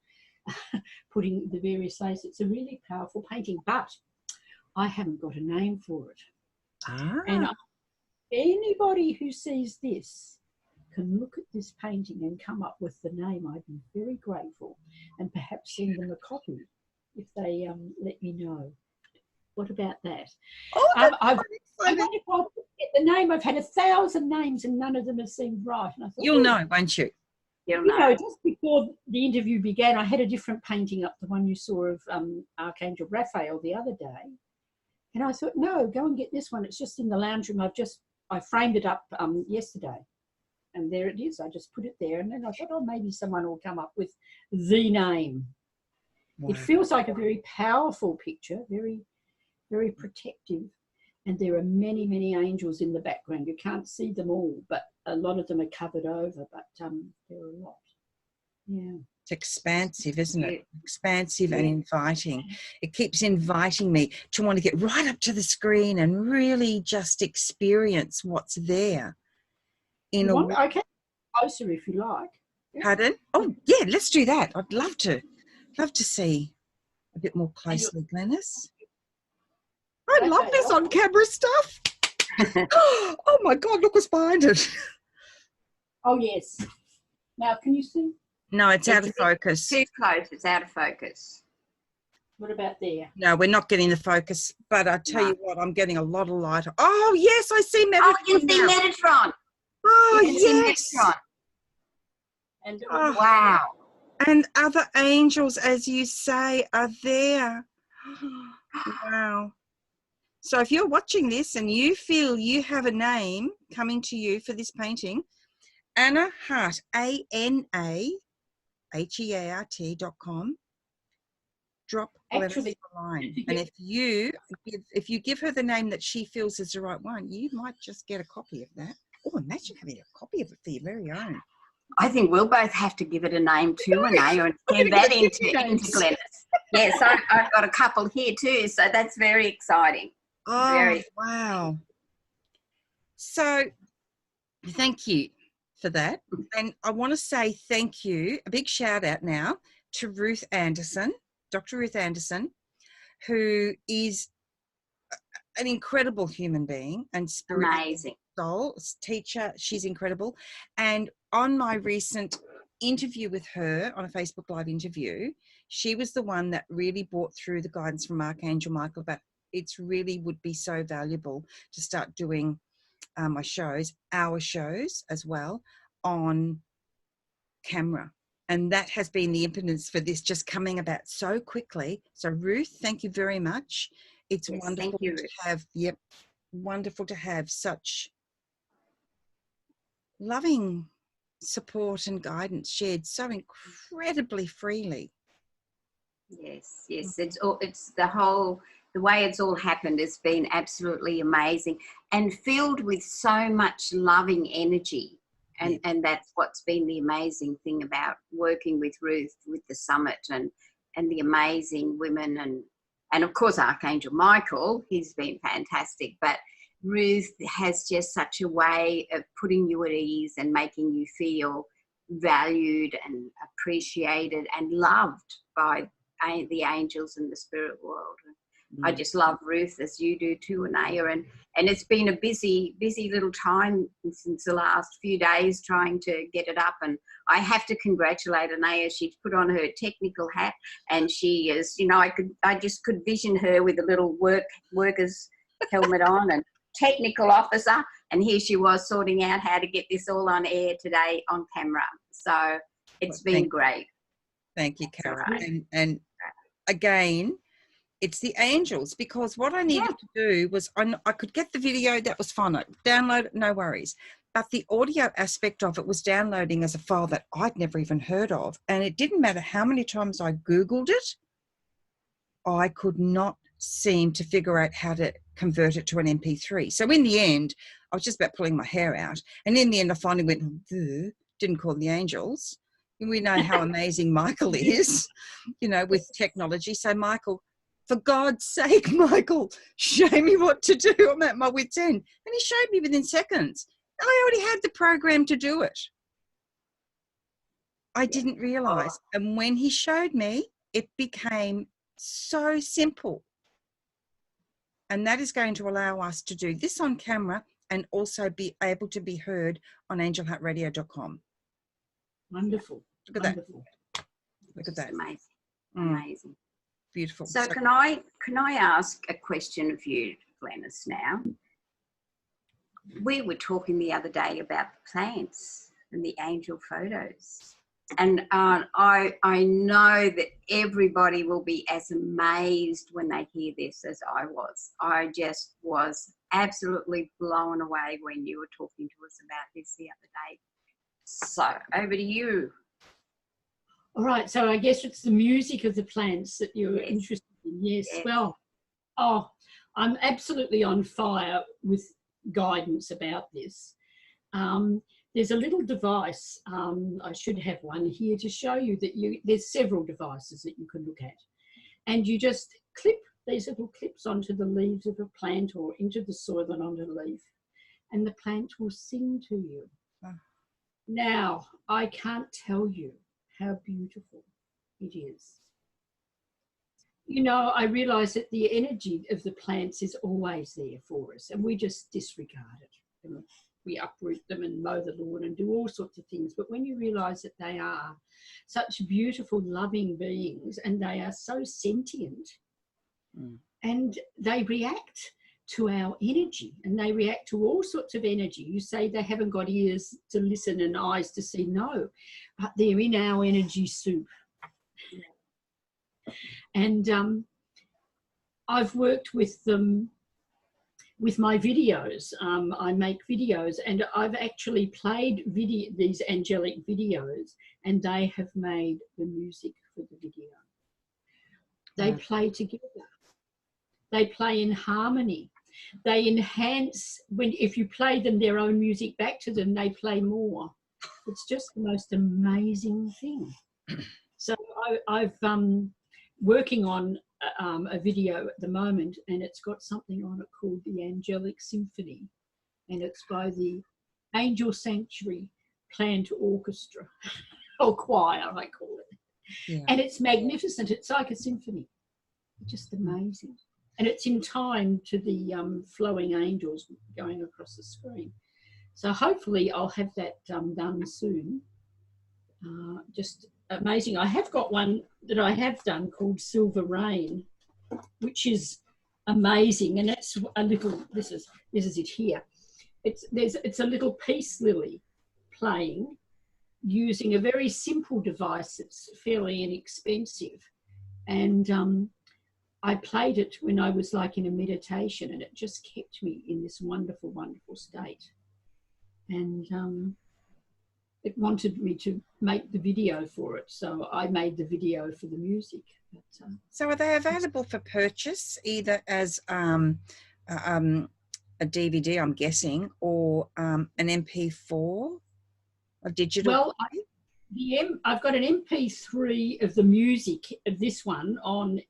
putting the various layers. It's a really powerful painting, but I haven't got a name for it. And anybody who sees this can look at this painting and come up with the name. I'd be very grateful, and perhaps send them a copy if they let me know. What about that? Oh, I wonder if I could get the name. I've had 1,000 names and none of them have seemed right. And I thought, you'll know, won't you? You'll you know. know, just before the interview began, I had a different painting up, the one you saw of Archangel Raphael the other day. And I thought, no, go and get this one. It's just in the lounge room. I framed it up yesterday. And there it is. I just put it there. And then I thought, oh, maybe someone will come up with the name. Wow. It feels like a very powerful picture, very, very protective. And there are many, many angels in the background. You can't see them all, but a lot of them are covered over. But there are a lot. Yeah. It's expansive, isn't it? Expansive and inviting. It keeps inviting me to want to get right up to the screen and really just experience what's there. I can closer if you like. Pardon? Oh, yeah, let's do that. I'd love to see a bit more closely, Glenys. I love this on camera stuff. Oh my God, look what's behind it. Oh, yes. Now, can you see? No, it's out of focus. Too close, it's out of focus. What about there? No, we're not getting the focus, but I tell you what, I'm getting a lot of light. Oh, yes, I see Metatron. Oh, you see Metatron. Oh, you can yes. See Metatron. And wow. And other angels, as you say, are there. Wow. So if you're watching this and you feel you have a name coming to you for this painting, Anna Hart, ANAHEART.com. Drop Glenys a line. And if you give her the name that she feels is the right one, you might just get a copy of that. Oh, imagine having a copy of it for your very own. I think we'll both have to give it a name too, Renee, and send that into Glenys. Yes, I've got a couple here too, so that's very exciting. Oh, wow. So thank you. for that. And I want to say thank you, a big shout out now to Ruth Anderson, Dr. Ruth Anderson, who is an incredible human being and spiritual Amazing. soul teacher. She's incredible. And on my recent interview with her, on a Facebook Live interview, she was the one that really brought through the guidance from Archangel Michael about it's really would be so valuable to start doing our shows as well, on camera. And that has been the impetus for this just coming about so quickly. So Ruth, thank you very much. It's wonderful to have, wonderful to have such loving support and guidance shared so incredibly freely. Yes, it's the way it's all happened has been absolutely amazing and filled with so much loving energy. And that's what's been the amazing thing about working with Ruth, with the summit and the amazing women and of course Archangel Michael, he's been fantastic, but Ruth has just such a way of putting you at ease and making you feel valued and appreciated and loved by the angels and the spirit world. I just love Ruth, as you do too, Anaya, and it's been a busy little time since the last few days trying to get it up. And I have to congratulate Anaya. She's put on her technical hat, and she is, you know, I just could vision her with a little worker's helmet on and technical officer, and here she was sorting out how to get this all on air today on camera. So it's been great. Thank you, Cara. Right. And again, it's the angels, because what I needed to do was I could get the video, that was fine, download it, no worries. But the audio aspect of it was downloading as a file that I'd never even heard of. And it didn't matter how many times I Googled it, I could not seem to figure out how to convert it to an MP3. So in the end, I was just about pulling my hair out. And in the end, I finally went, didn't call the angels. And we know how amazing Michael is, you know, with technology. So Michael, for God's sake, Michael, show me what to do. I'm at my wit's end. And he showed me within seconds. I already had the program to do it. I didn't realize. And when he showed me, it became so simple. And that is going to allow us to do this on camera and also be able to be heard on angelheartradio.com. Wonderful. Look at that. Look at that. Amazing. Amazing. Beautiful. So can I ask a question of you, Glenyss, now? We were talking the other day about the plants and the angel photos. And I know that everybody will be as amazed when they hear this as I was. I just was absolutely blown away when you were talking to us about this the other day. So over to you. All right, so I guess it's the music of the plants that you're interested in. Yes. Well, I'm absolutely on fire with guidance about this. There's a little device, I should have one here to show you that there's several devices that you can look at. And you just clip these little clips onto the leaves of a plant or into the soil and onto the leaf, and the plant will sing to you. Now, I can't tell you how beautiful it is. You know, I realise that the energy of the plants is always there for us, and we just disregard it. And we uproot them and mow the lawn and do all sorts of things. But when you realise that they are such beautiful, loving beings, and they are so sentient, and they react to our energy, and they react to all sorts of energy. You say they haven't got ears to listen and eyes to see. No, but they're in our energy soup. And I've worked with them with my videos. I make videos, and I've actually played these angelic videos, and they have made the music for the video. They play together. They play in harmony. They enhance, if you play them their own music back to them, they play more. It's just the most amazing thing. So I've working on a video at the moment, and it's got something on it called the Angelic Symphony, and it's by the Angel Sanctuary plant orchestra or choir, I call it. Yeah. And it's magnificent. It's like a symphony. Just amazing. And it's in time to the flowing angels going across the screen. So hopefully I'll have that done soon. Just amazing. I have got one that I have done called Silver Rain, which is amazing. And that's a little, this is it here. It's a little peace lily playing using a very simple device that's fairly inexpensive. And I played it when I was like in a meditation, and it just kept me in this wonderful, wonderful state. And it wanted me to make the video for it, so I made the video for the music. But, so are they available for purchase either as a DVD, I'm guessing, or an MP4, a digital? Well, I've got an MP3 of the music of this one on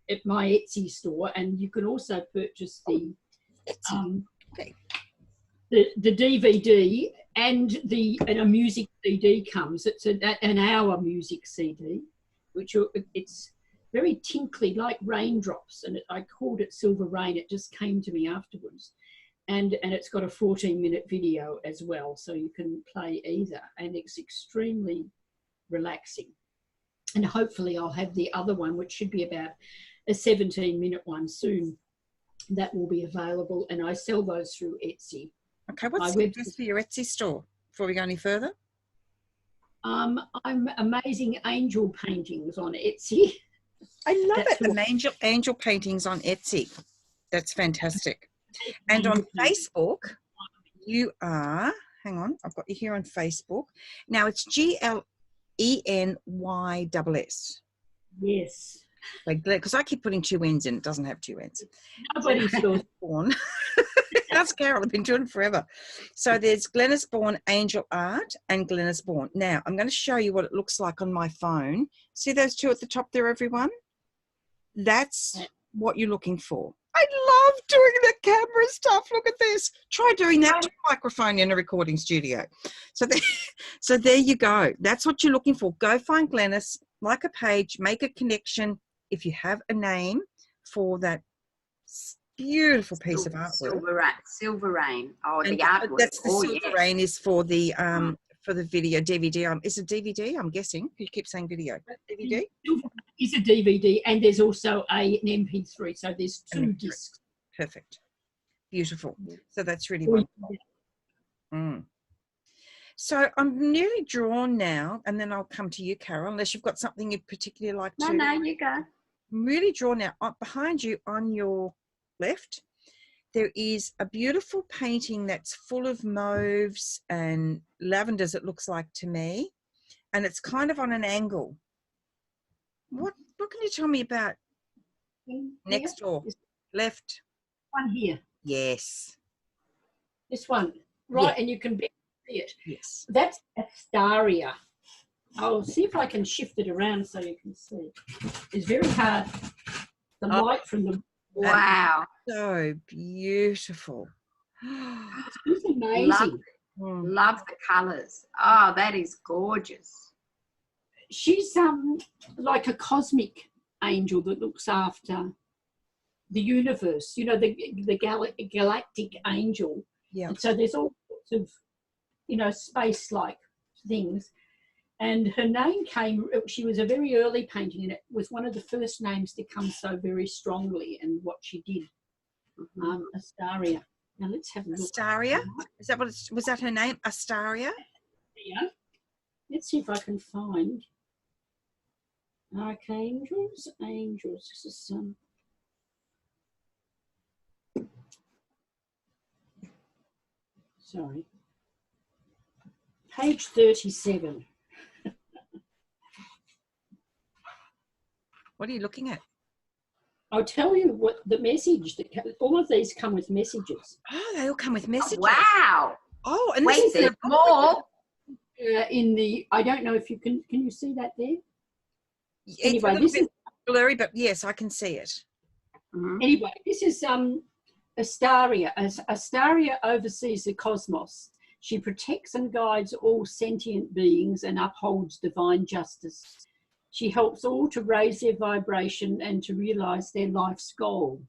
at my Etsy store, and you can also purchase the DVD and a music CD comes. It's an hour music CD, which it's very tinkly, like raindrops, and I called it Silver Rain. It just came to me afterwards. And it's got a 14-minute video as well, so you can play either, and it's extremely relaxing. And hopefully I'll have the other one, which should be about a 17-minute one soon. That will be available, and I sell those through Etsy. Okay, what's the address for your Etsy store before we go any further? I'm Amazing Angel Paintings on Etsy. I love it. Angel paintings on Etsy. That's fantastic. And on Facebook, you are, hang on, I've got you here on Facebook. Now it's GLENYSS. Yes. Because I keep putting 2 N's in, it doesn't have 2 N's. Nobody spells Bourne. That's Carol, I've been doing it forever. So there's Glenyss Bourne Angel Art and Glenyss Bourne. Now I'm going to show you what it looks like on my phone. See those two at the top there, everyone? That's what you're looking for. I love doing the camera stuff. Look at this. Try doing that to a microphone in a recording studio. So there you go. That's what you're looking for. Go find Glenyss, like a page, make a connection. If you have a name for that beautiful piece of artwork. Silver Rain. Oh, and the artwork. That's the Silver Rain is for the video DVD. Is it DVD? I'm guessing. You keep saying video. DVD? It's a DVD, and there's also an MP3. So there's 2 discs. Perfect. Beautiful. So that's really wonderful. So I'm nearly drawn now, and then I'll come to you, Carol, unless you've got something you'd particularly like to. No, you go. I'm really drawn now. Behind you on your left, there is a beautiful painting that's full of mauves and lavenders, it looks like to me, and it's kind of on an angle. What can you tell me about next door? Left. One here. Yes. This one. Right, yeah. And you can barely see it. Yes. That's Asteria. I'll see if I can shift it around so you can see. It's very hard. The light from the... Wow. So beautiful. It's amazing. Love the colours. Oh, that is gorgeous. She's like a cosmic angel that looks after the universe, you know, the galactic angel. Yeah. And so there's all sorts of, you know, space-like things. And her name she was a very early painting, and it was one of the first names to come so very strongly in what she did. Asteria. Now let's have a look. Asteria? Is that was that her name? Asteria? Yeah. Let's see if I can find Archangels. Angels. This is sorry. Page 37. What are you looking at? I'll tell you what the message all of these come with messages. Oh, they all come with messages. Wow. Oh, and wait, there's more. I don't know if you can you see that there? It's a little bit blurry, but yes, I can see it. Anyway, this is Asteria. Asteria oversees the cosmos, She protects and guides all sentient beings and upholds divine justice. She helps all to raise their vibration and to realise their life's goal.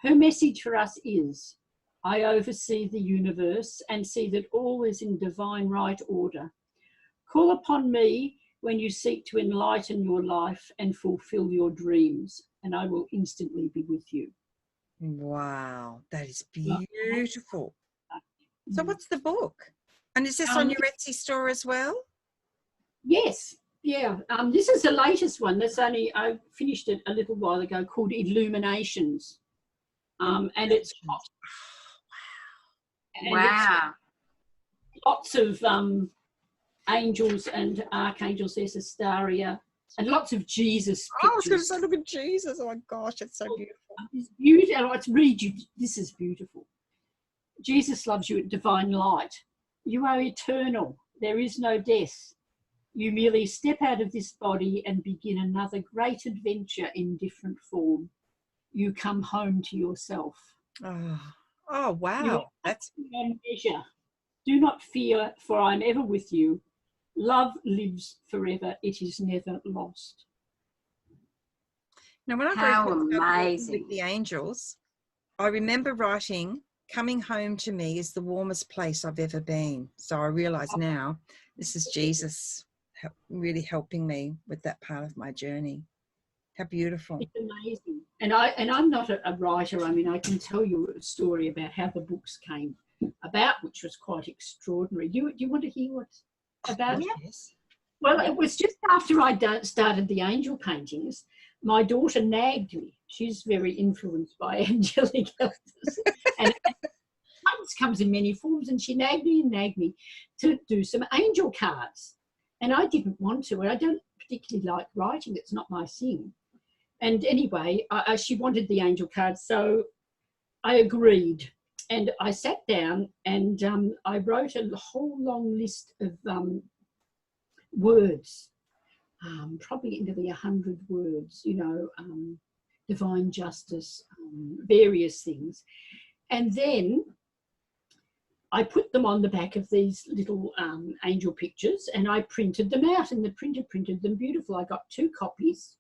Her message for us is, I oversee the universe and see that all is in divine right order. Call upon me when you seek to enlighten your life and fulfill your dreams, and I will instantly be with you. Wow, that is beautiful. So what's the book? And is this on your Etsy store as well? Yes, yeah. This is the latest one. I finished it a little while ago, called Illuminations. And it's got, wow. Lots of angels and archangels. There's Asteria and lots of Jesus pictures. Oh, I was going to say, look at Jesus. Oh my gosh, it's so beautiful. It's beautiful. Let's read you. This is beautiful. Jesus loves you at divine light. You are eternal. There is no death. You merely step out of this body and begin another great adventure in different form. You come home to yourself. Oh wow. That's beyond measure. Do not fear, for I am ever with you. Love lives forever. It is never lost. now when I How first started amazing. with the angels, I remember writing, coming home to me is the warmest place I've ever been. So I realise now this is Jesus really helping me with that part of my journey. How beautiful. It's amazing. And I'm not a writer. I mean, I can tell you a story about how the books came about, which was quite extraordinary. Do you want to hear what's about? Yes. Well, it was just after I started the angel paintings, my daughter nagged me. She's very influenced by Angelic and comes in many forms, and she nagged me to do some angel cards. And I didn't want to, and I don't particularly like writing. It's not my thing. And anyway, she wanted the angel cards, so I agreed. And I sat down and I wrote a whole long list of words, probably into the 100 words, divine justice, various things. And then I put them on the back of these little angel pictures, and I printed them out, and the printer printed them beautiful. I got 2 copies,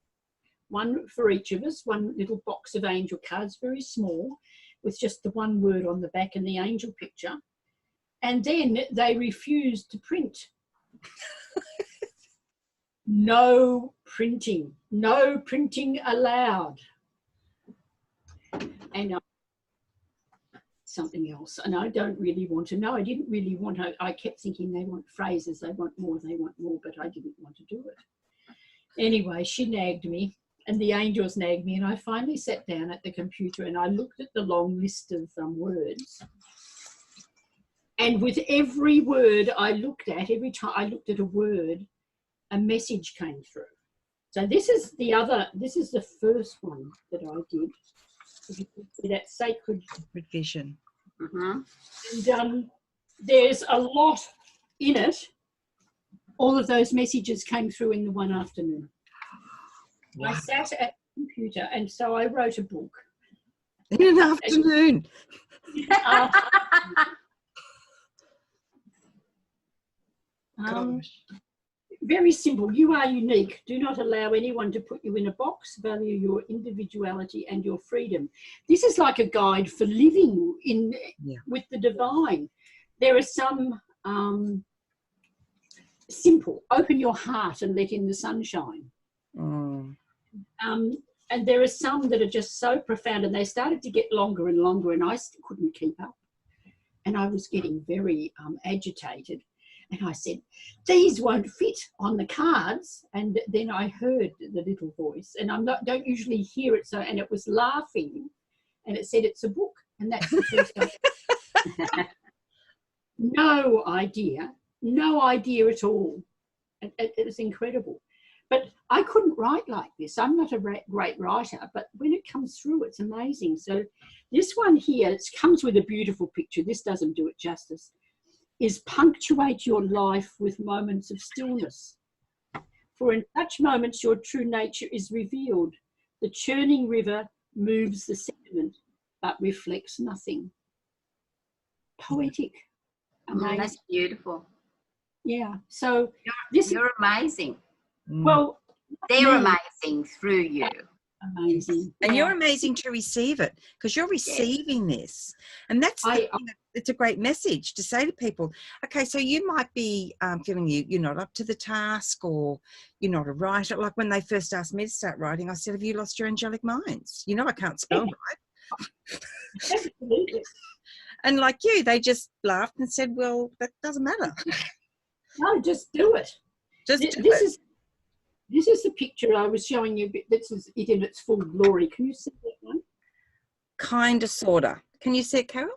one for each of us, one little box of angel cards, very small, with just the one word on the back and the angel picture. And then they refused to print. No printing allowed. And something else, and I don't really want to know. I didn't really want to. I kept thinking they want phrases, they want more, but I didn't want to do it. Anyway, she nagged me, and the angels nagged me, and I finally sat down at the computer and I looked at the long list of words. And with every word I looked at, every time I looked at a word, a message came through. So this is the first one that I did. That sacred vision. Mm-hmm. And there's a lot in it. All of those messages came through in the one afternoon. Wow. I sat at the computer, and so I wrote a book. In an afternoon. Very simple. You are unique. Do not allow anyone to put you in a box. Value your individuality and your freedom. This is like a guide for living with the divine. There are some simple. Open your heart and let in the sunshine. And there are some that are just so profound, and they started to get longer and longer, and I couldn't keep up. And I was getting very agitated. And I said, these won't fit on the cards. And then I heard the little voice, and don't usually hear it. And it was laughing, and it said, it's a book. And that's the first time. No idea at all. It was incredible. But I couldn't write like this. I'm not a great writer, but when it comes through, it's amazing. So this one here, it comes with a beautiful picture. This doesn't do it justice. Is punctuate your life with moments of stillness. For in such moments your true nature is revealed. The churning river moves the sediment, but reflects nothing. Poetic. amazing. That's beautiful. Yeah. So this You're amazing. well, They're me. amazing through you. Amazing. And Yeah. you're amazing to receive it, because you're receiving this. And that's the thing, it's a great message to say to people. Okay, so you might be feeling you're not up to the task, or you're not a writer. Like when they first asked me to start writing, I said, have you lost your angelic minds? You know I can't spell right. Absolutely. And like you, they just laughed and said, well, that doesn't matter. No, just do it. Just do it. This is the picture I was showing you. This is it in its full glory. Can you see that one? Kind of, sort of. Can you see it, Carol?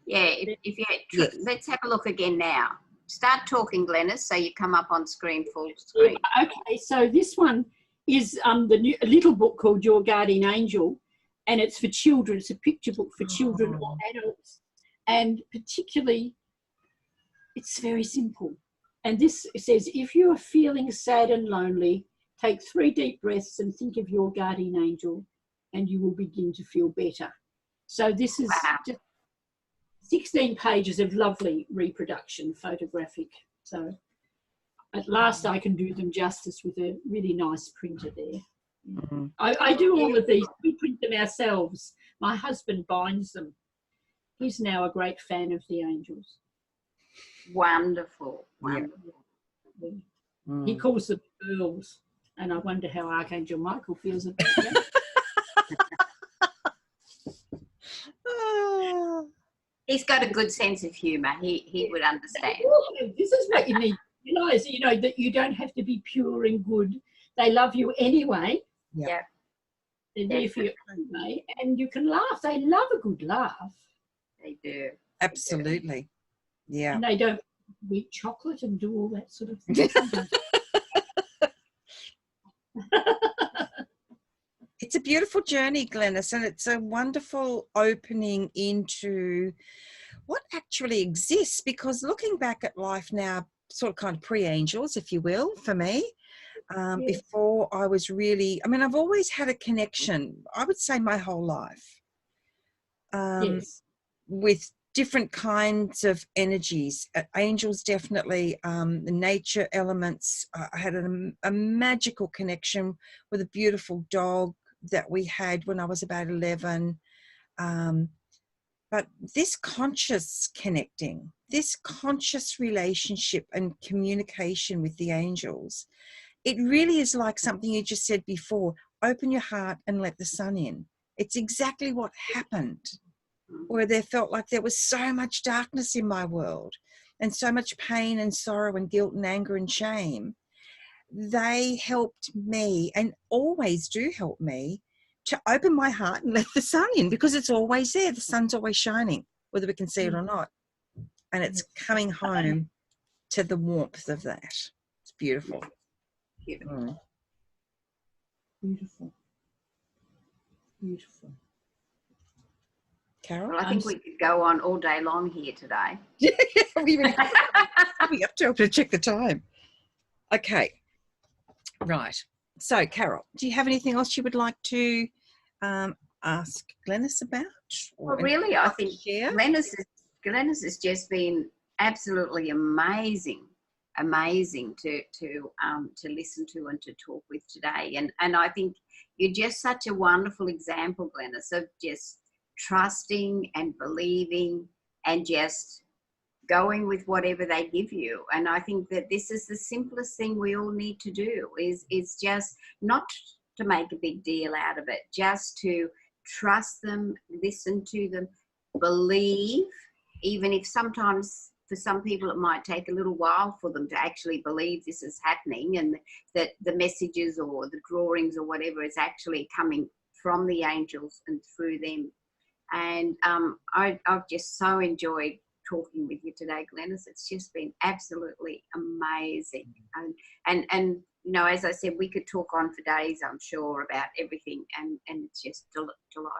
Yeah, if you Yes. let's have a look again now. Start talking, Glenyss, so you come up on screen, full screen. Yeah, okay, so this one is a little book called Your Guardian Angel, and it's for children. It's a picture book for children or adults, and particularly, it's very simple. And this says, if you are feeling sad and lonely, take 3 deep breaths and think of your guardian angel, and you will begin to feel better. So this is just 16 pages of lovely reproduction, photographic. So at last I can do them justice with a really nice printer there. Mm-hmm. I do all of these. We print them ourselves. My husband binds them. He's now a great fan of the angels. Wonderful, wonderful. Yeah. He calls them pearls, and I wonder how Archangel Michael feels about that. He's got a good sense of humour. He would understand. This is what you need to realise, you know, that you don't have to be pure and good. They love you anyway. Yeah. They're there for you anyway, and you can laugh. They love a good laugh. They do. Absolutely. Yeah. And they don't eat chocolate and do all that sort of thing. It's a beautiful journey, Glenyss, and it's a wonderful opening into what actually exists, because looking back at life now, sort of kind of pre-angels, if you will, for me, before I was really, I mean, I've always had a connection, I would say my whole life, with different kinds of energies. Angels, definitely, the nature elements. I had a magical connection with a beautiful dog that we had when I was about 11. But this conscious connecting, this conscious relationship and communication with the angels, it really is like something you just said before, open your heart and let the sun in. It's exactly what happened, where there felt like there was so much darkness in my world and so much pain and sorrow and guilt and anger and shame. They helped me, and always do help me, to open my heart and let the sun in, because it's always there. The sun's always shining, whether we can see it or not. And it's coming home to the warmth of that. It's beautiful. Beautiful. Beautiful. Beautiful. Carol? Well, I think we could go on all day long here today. Yeah, we have to check the time. Okay. Right. So, Carol, do you have anything else you would like to ask Glenyss about? Well, really, I think Glenyss has just been absolutely amazing to listen to and to talk with today. And I think you're just such a wonderful example, Glenyss, of just trusting and believing and just going with whatever they give you. And I think that this is the simplest thing we all need to do, is just not to make a big deal out of it, just to trust them, listen to them, believe, even if sometimes for some people it might take a little while for them to actually believe this is happening, and that the messages or the drawings or whatever is actually coming from the angels and through them. And I've just so enjoyed talking with you today, Glenyss. It's just been absolutely amazing. And you know, as I said, we could talk on for days, I'm sure, about everything, and it's just delightful.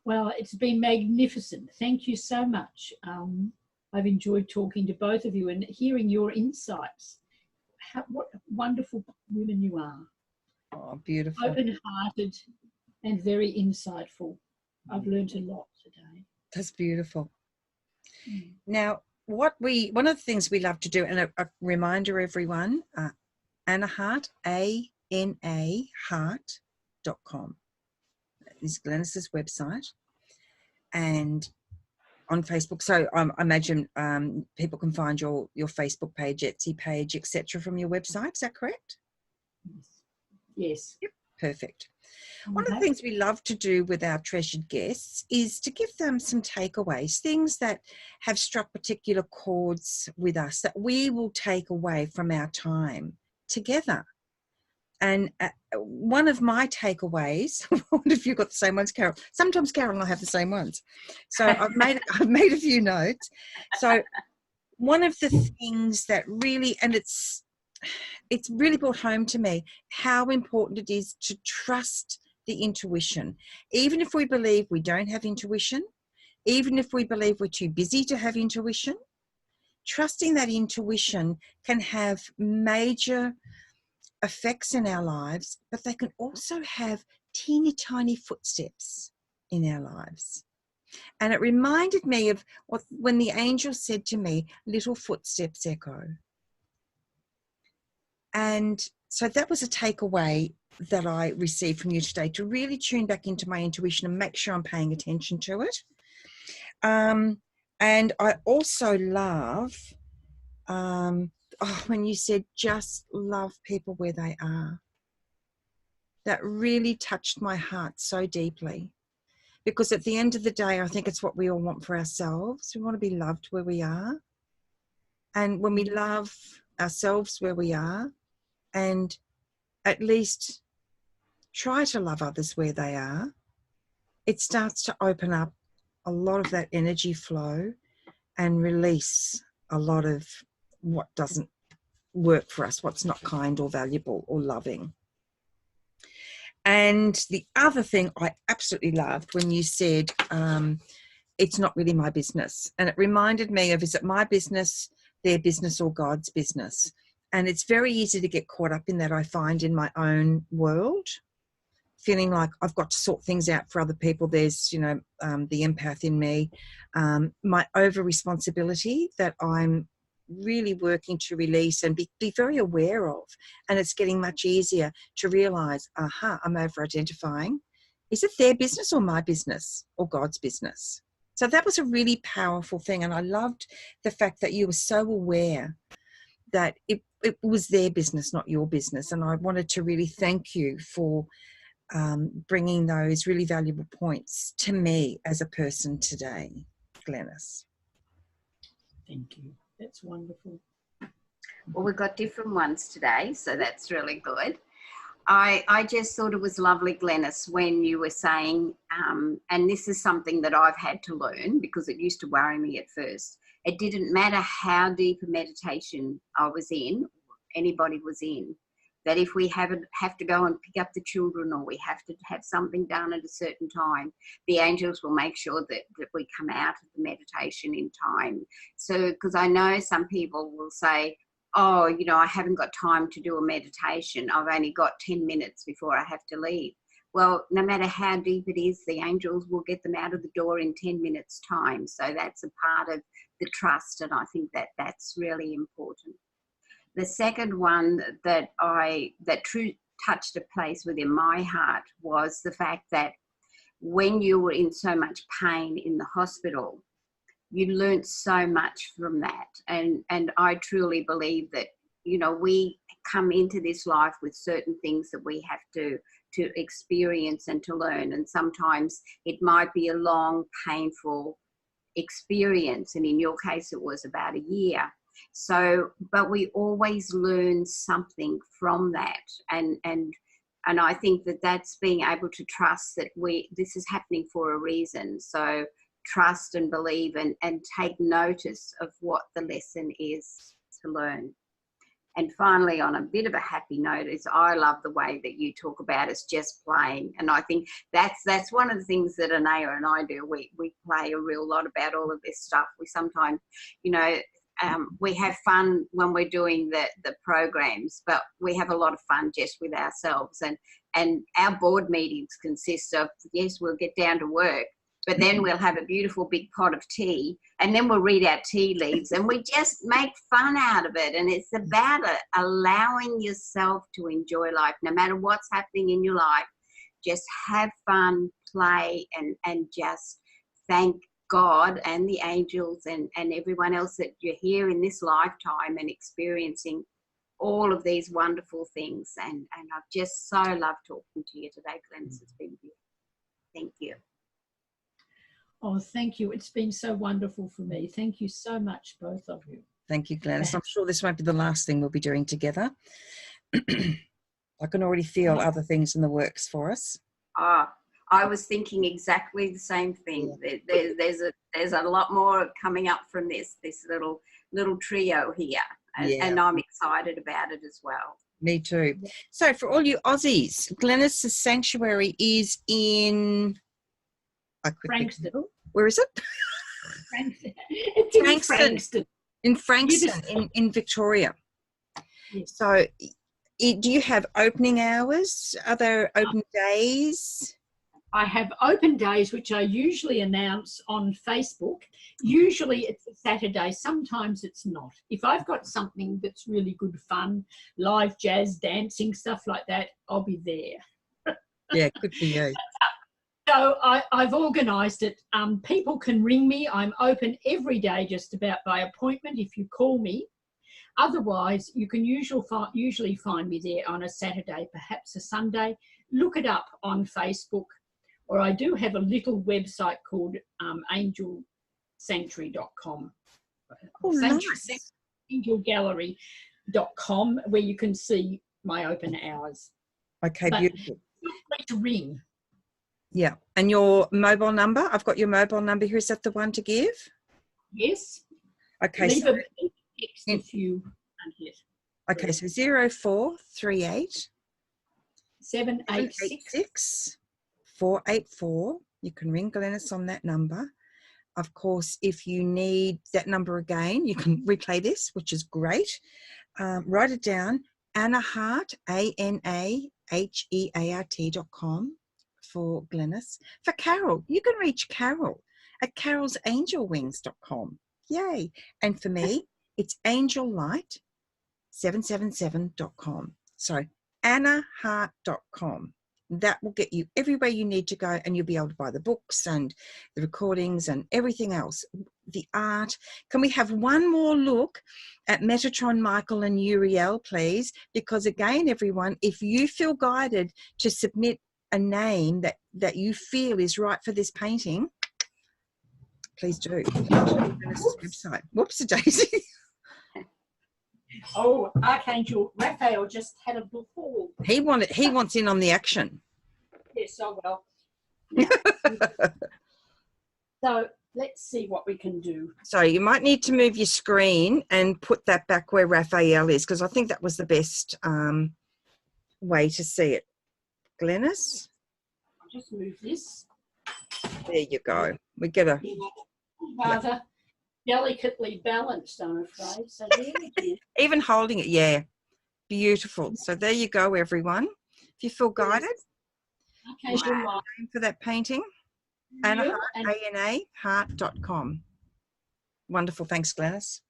Well, it's been magnificent. Thank you so much. I've enjoyed talking to both of you and hearing your insights. What wonderful women you are. Oh, beautiful. Open-hearted and very insightful. I've learned a lot today. That's beautiful. Now, one of the things we love to do, and a reminder, everyone, Anna Hart, ANA Heart.com is Glennys's website, and on Facebook. So I imagine people can find your Facebook page, Etsy page, etc. from your website. Is that correct? Yes. Yep. Perfect. One of the things we love to do with our treasured guests is to give them some takeaways, things that have struck particular chords with us that we will take away from our time together. And one of my takeaways, I wonder if you've got the same ones, Carol. Sometimes Carol and I have the same ones. So I've made a few notes. So one of the things that really, and it's really brought home to me how important it is to trust the intuition. Even if we believe we don't have intuition, even if we believe we're too busy to have intuition, trusting that intuition can have major effects in our lives, but they can also have teeny tiny footsteps in our lives. And it reminded me of when the angel said to me, little footsteps echo. And so that was a takeaway that I received from you today, to really tune back into my intuition and make sure I'm paying attention to it. And I also love when you said just love people where they are. That really touched my heart so deeply, because at the end of the day, I think it's what we all want for ourselves. We want to be loved where we are. And when we love ourselves where we are, and at least try to love others where they are, it starts to open up a lot of that energy flow and release a lot of what doesn't work for us, what's not kind or valuable or loving. And the other thing I absolutely loved when you said, it's not really my business. And it reminded me of, is it my business, their business, or God's business? And it's very easy to get caught up in that, I find, in my own world, feeling like I've got to sort things out for other people. There's, the empath in me, my over responsibility that I'm really working to release and be very aware of. And it's getting much easier to realize, I'm over identifying. Is it their business or my business or God's business? So that was a really powerful thing. And I loved the fact that you were so aware that it was their business, not your business. And I wanted to really thank you for bringing those really valuable points to me as a person today, Glenyss. Thank you. That's wonderful. Well, we've got different ones today, so that's really good. I just thought it was lovely, Glenyss, when you were saying, and this is something that I've had to learn because it used to worry me at first. It didn't matter how deep a meditation I was in, anybody was in, that if we have to go and pick up the children, or we have to have something done at a certain time, the angels will make sure that we come out of the meditation in time. So, because I know some people will say, oh, I haven't got time to do a meditation. I've only got 10 minutes before I have to leave. Well, no matter how deep it is, the angels will get them out of the door in 10 minutes time. So that's a part of the trust. And I think that that's really important. The second one that touched a place within my heart was the fact that when you were in so much pain in the hospital, you learned so much from that. And I truly believe that, we come into this life with certain things that we have to experience and to learn. And sometimes it might be a long, painful experience. And in your case, it was about a year. So, but we always learn something from that. And I think that that's being able to trust that this is happening for a reason. So trust and believe and take notice of what the lesson is to learn. And finally, on a bit of a happy note, is I love the way that you talk about it's just playing. And I think that's one of the things that Anaya and I do. We play a real lot about all of this stuff. We sometimes, we have fun when we're doing the programs, but we have a lot of fun just with ourselves. And our board meetings consist of, yes, we'll get down to work, But then we'll have a beautiful big pot of tea, and then we'll read our tea leaves, and we just make fun out of it. And it's about allowing yourself to enjoy life, no matter what's happening in your life. Just have fun, play, and just thank God and the angels and everyone else that you're here in this lifetime and experiencing all of these wonderful things. And I've just so loved talking to you today, Glennys. It's been beautiful. Thank you. Oh, thank you. It's been so wonderful for me. Thank you so much, both of you. Thank you, Glenys. I'm sure this won't be the last thing we'll be doing together. I can already feel other things in the works for us. I was thinking exactly the same thing. Yeah. There's a lot more coming up from this little trio here, and I'm excited about it as well. Me too. So for all you Aussies, Glenys' sanctuary is in Frankston. Where is it? Frankston. It's in Frankston. In Frankston, in Victoria. Yes. So do you have opening hours? Are there open days? I have open days, which I usually announce on Facebook. Usually it's a Saturday. Sometimes it's not. If I've got something that's really good fun, live jazz, dancing, stuff like that, I'll be there. Yeah, good for you. So I've organised it. People can ring me. I'm open every day just about by appointment if you call me. Otherwise, you can usually find me there on a Saturday, perhaps a Sunday. Look it up on Facebook. Or I do have a little website called angelsanctuary.com. Oh, nice. Angelgallery.com, where you can see my open hours. Okay, but beautiful. Feel free to ring. Yeah. And your mobile number? I've got your mobile number here. Is that the one to give? Yes. Okay. Leave a text if you can't hit. Okay, so 0438 786 484. You can ring Glenys on that number. Of course, if you need that number again, you can replay this, which is great. Write it down. Anna Hart, ANAHEART.com for Glenys. For Carol, you can reach Carol at carolsangelwings.com. Yay. And for me, it's angellight777.com. So annahart.com. That will get you everywhere you need to go, and you'll be able to buy the books and the recordings and everything else, the art. Can we have one more look at Metatron Michael and Uriel, please? Because again, everyone, if you feel guided to submit a name that you feel is right for this painting, please do. Website. Whoops-a-daisy. Oh, Archangel Raphael just had a ball. He wants in on the action. Yes, oh well. Yeah. So let's see what we can do. So you might need to move your screen and put that back where Raphael is, because I think that was the best way to see it. Glenys? I'll just move this. There you go. We get a... Rather delicately balanced, I'm afraid. So there it is. Even holding it, yeah. Beautiful. So there you go, everyone. If you feel guided, okay, wow. For that painting, Anna Hart, ANAHeart.com. Wonderful. Thanks, Glenys.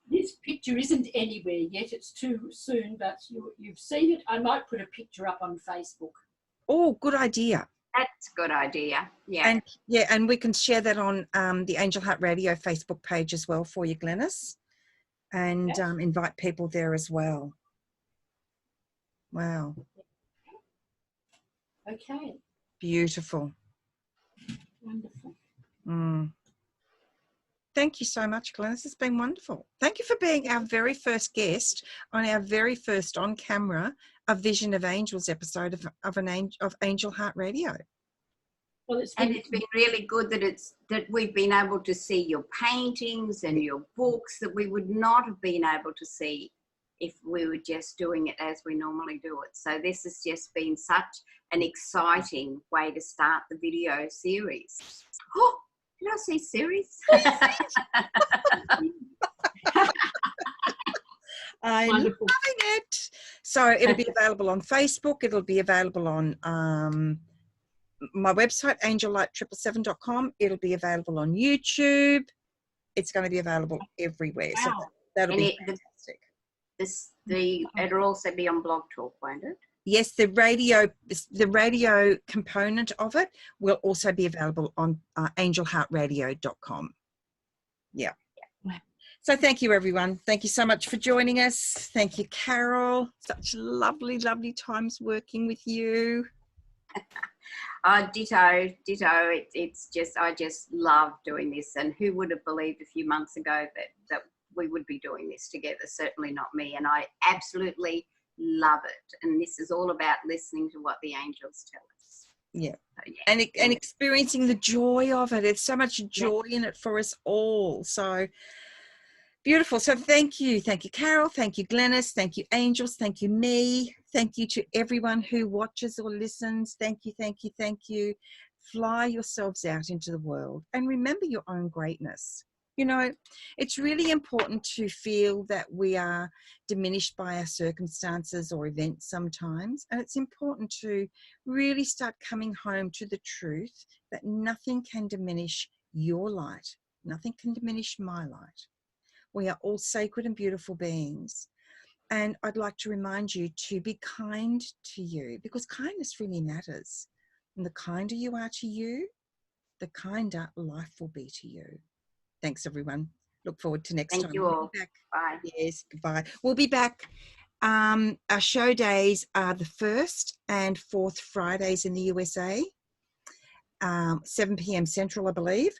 This picture isn't anywhere yet. It's too soon, but you've seen it. I might put a picture up on Facebook. Oh, good idea. That's a good idea. Yeah. And we can share that on the Angel Heart Radio Facebook page as well for you, Glenys, and invite people there as well. Wow. Okay. Beautiful. Wonderful. Thank you so much, Glenys. It's been wonderful. Thank you for being our very first guest on our very first on-camera A Vision of Angels episode of Angel Heart Radio. Well, it's been really good that we've been able to see your paintings and your books that we would not have been able to see if we were just doing it as we normally do it. So this has just been such an exciting way to start the video series. Oh, did I say series? I'm loving it. So it'll be available on Facebook. It'll be available on my website, angellight777.com. It'll be available on YouTube. It's going to be available everywhere. Wow. So that'll be fantastic. It'll also be on Blog Talk, won't it? Yes, the radio component of it will also be available on angelheartradio.com. Yeah. So thank you, everyone. Thank you so much for joining us. Thank you, Carol. Such lovely, lovely times working with you. Ditto. It's just, I just love doing this. And who would have believed a few months ago that we would be doing this together? Certainly not me. And I absolutely love it. And this is all about listening to what the angels tell us. Yeah. So, yeah. And experiencing the joy of it. It's so much joy in it for us all. So beautiful. So thank you, Carol. Thank you, Glennys. Thank you, angels. Thank you, me. Thank you to everyone who watches or listens. Thank you. Fly yourselves out into the world and remember your own greatness. You know, it's really important to feel that we are diminished by our circumstances or events sometimes. And it's important to really start coming home to the truth that nothing can diminish your light. Nothing can diminish my light. We are all sacred and beautiful beings. And I'd like to remind you to be kind to you, because kindness really matters. And the kinder you are to you, the kinder life will be to you. Thanks, everyone. Look forward to next time. Thank you all. Bye. Yes, goodbye. We'll be back. Our show days are the 1st and 4th Fridays in the USA, 7 p.m. Central, I believe.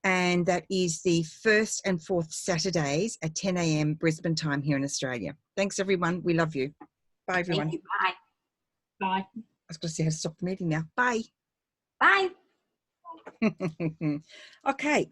And that is the 1st and 4th Saturdays at 10 a.m. Brisbane time here in Australia. Thanks, everyone. We love you. Bye, everyone. Thank you. Bye. Bye. I was going to say how to stop the meeting now. Bye. Bye. Okay.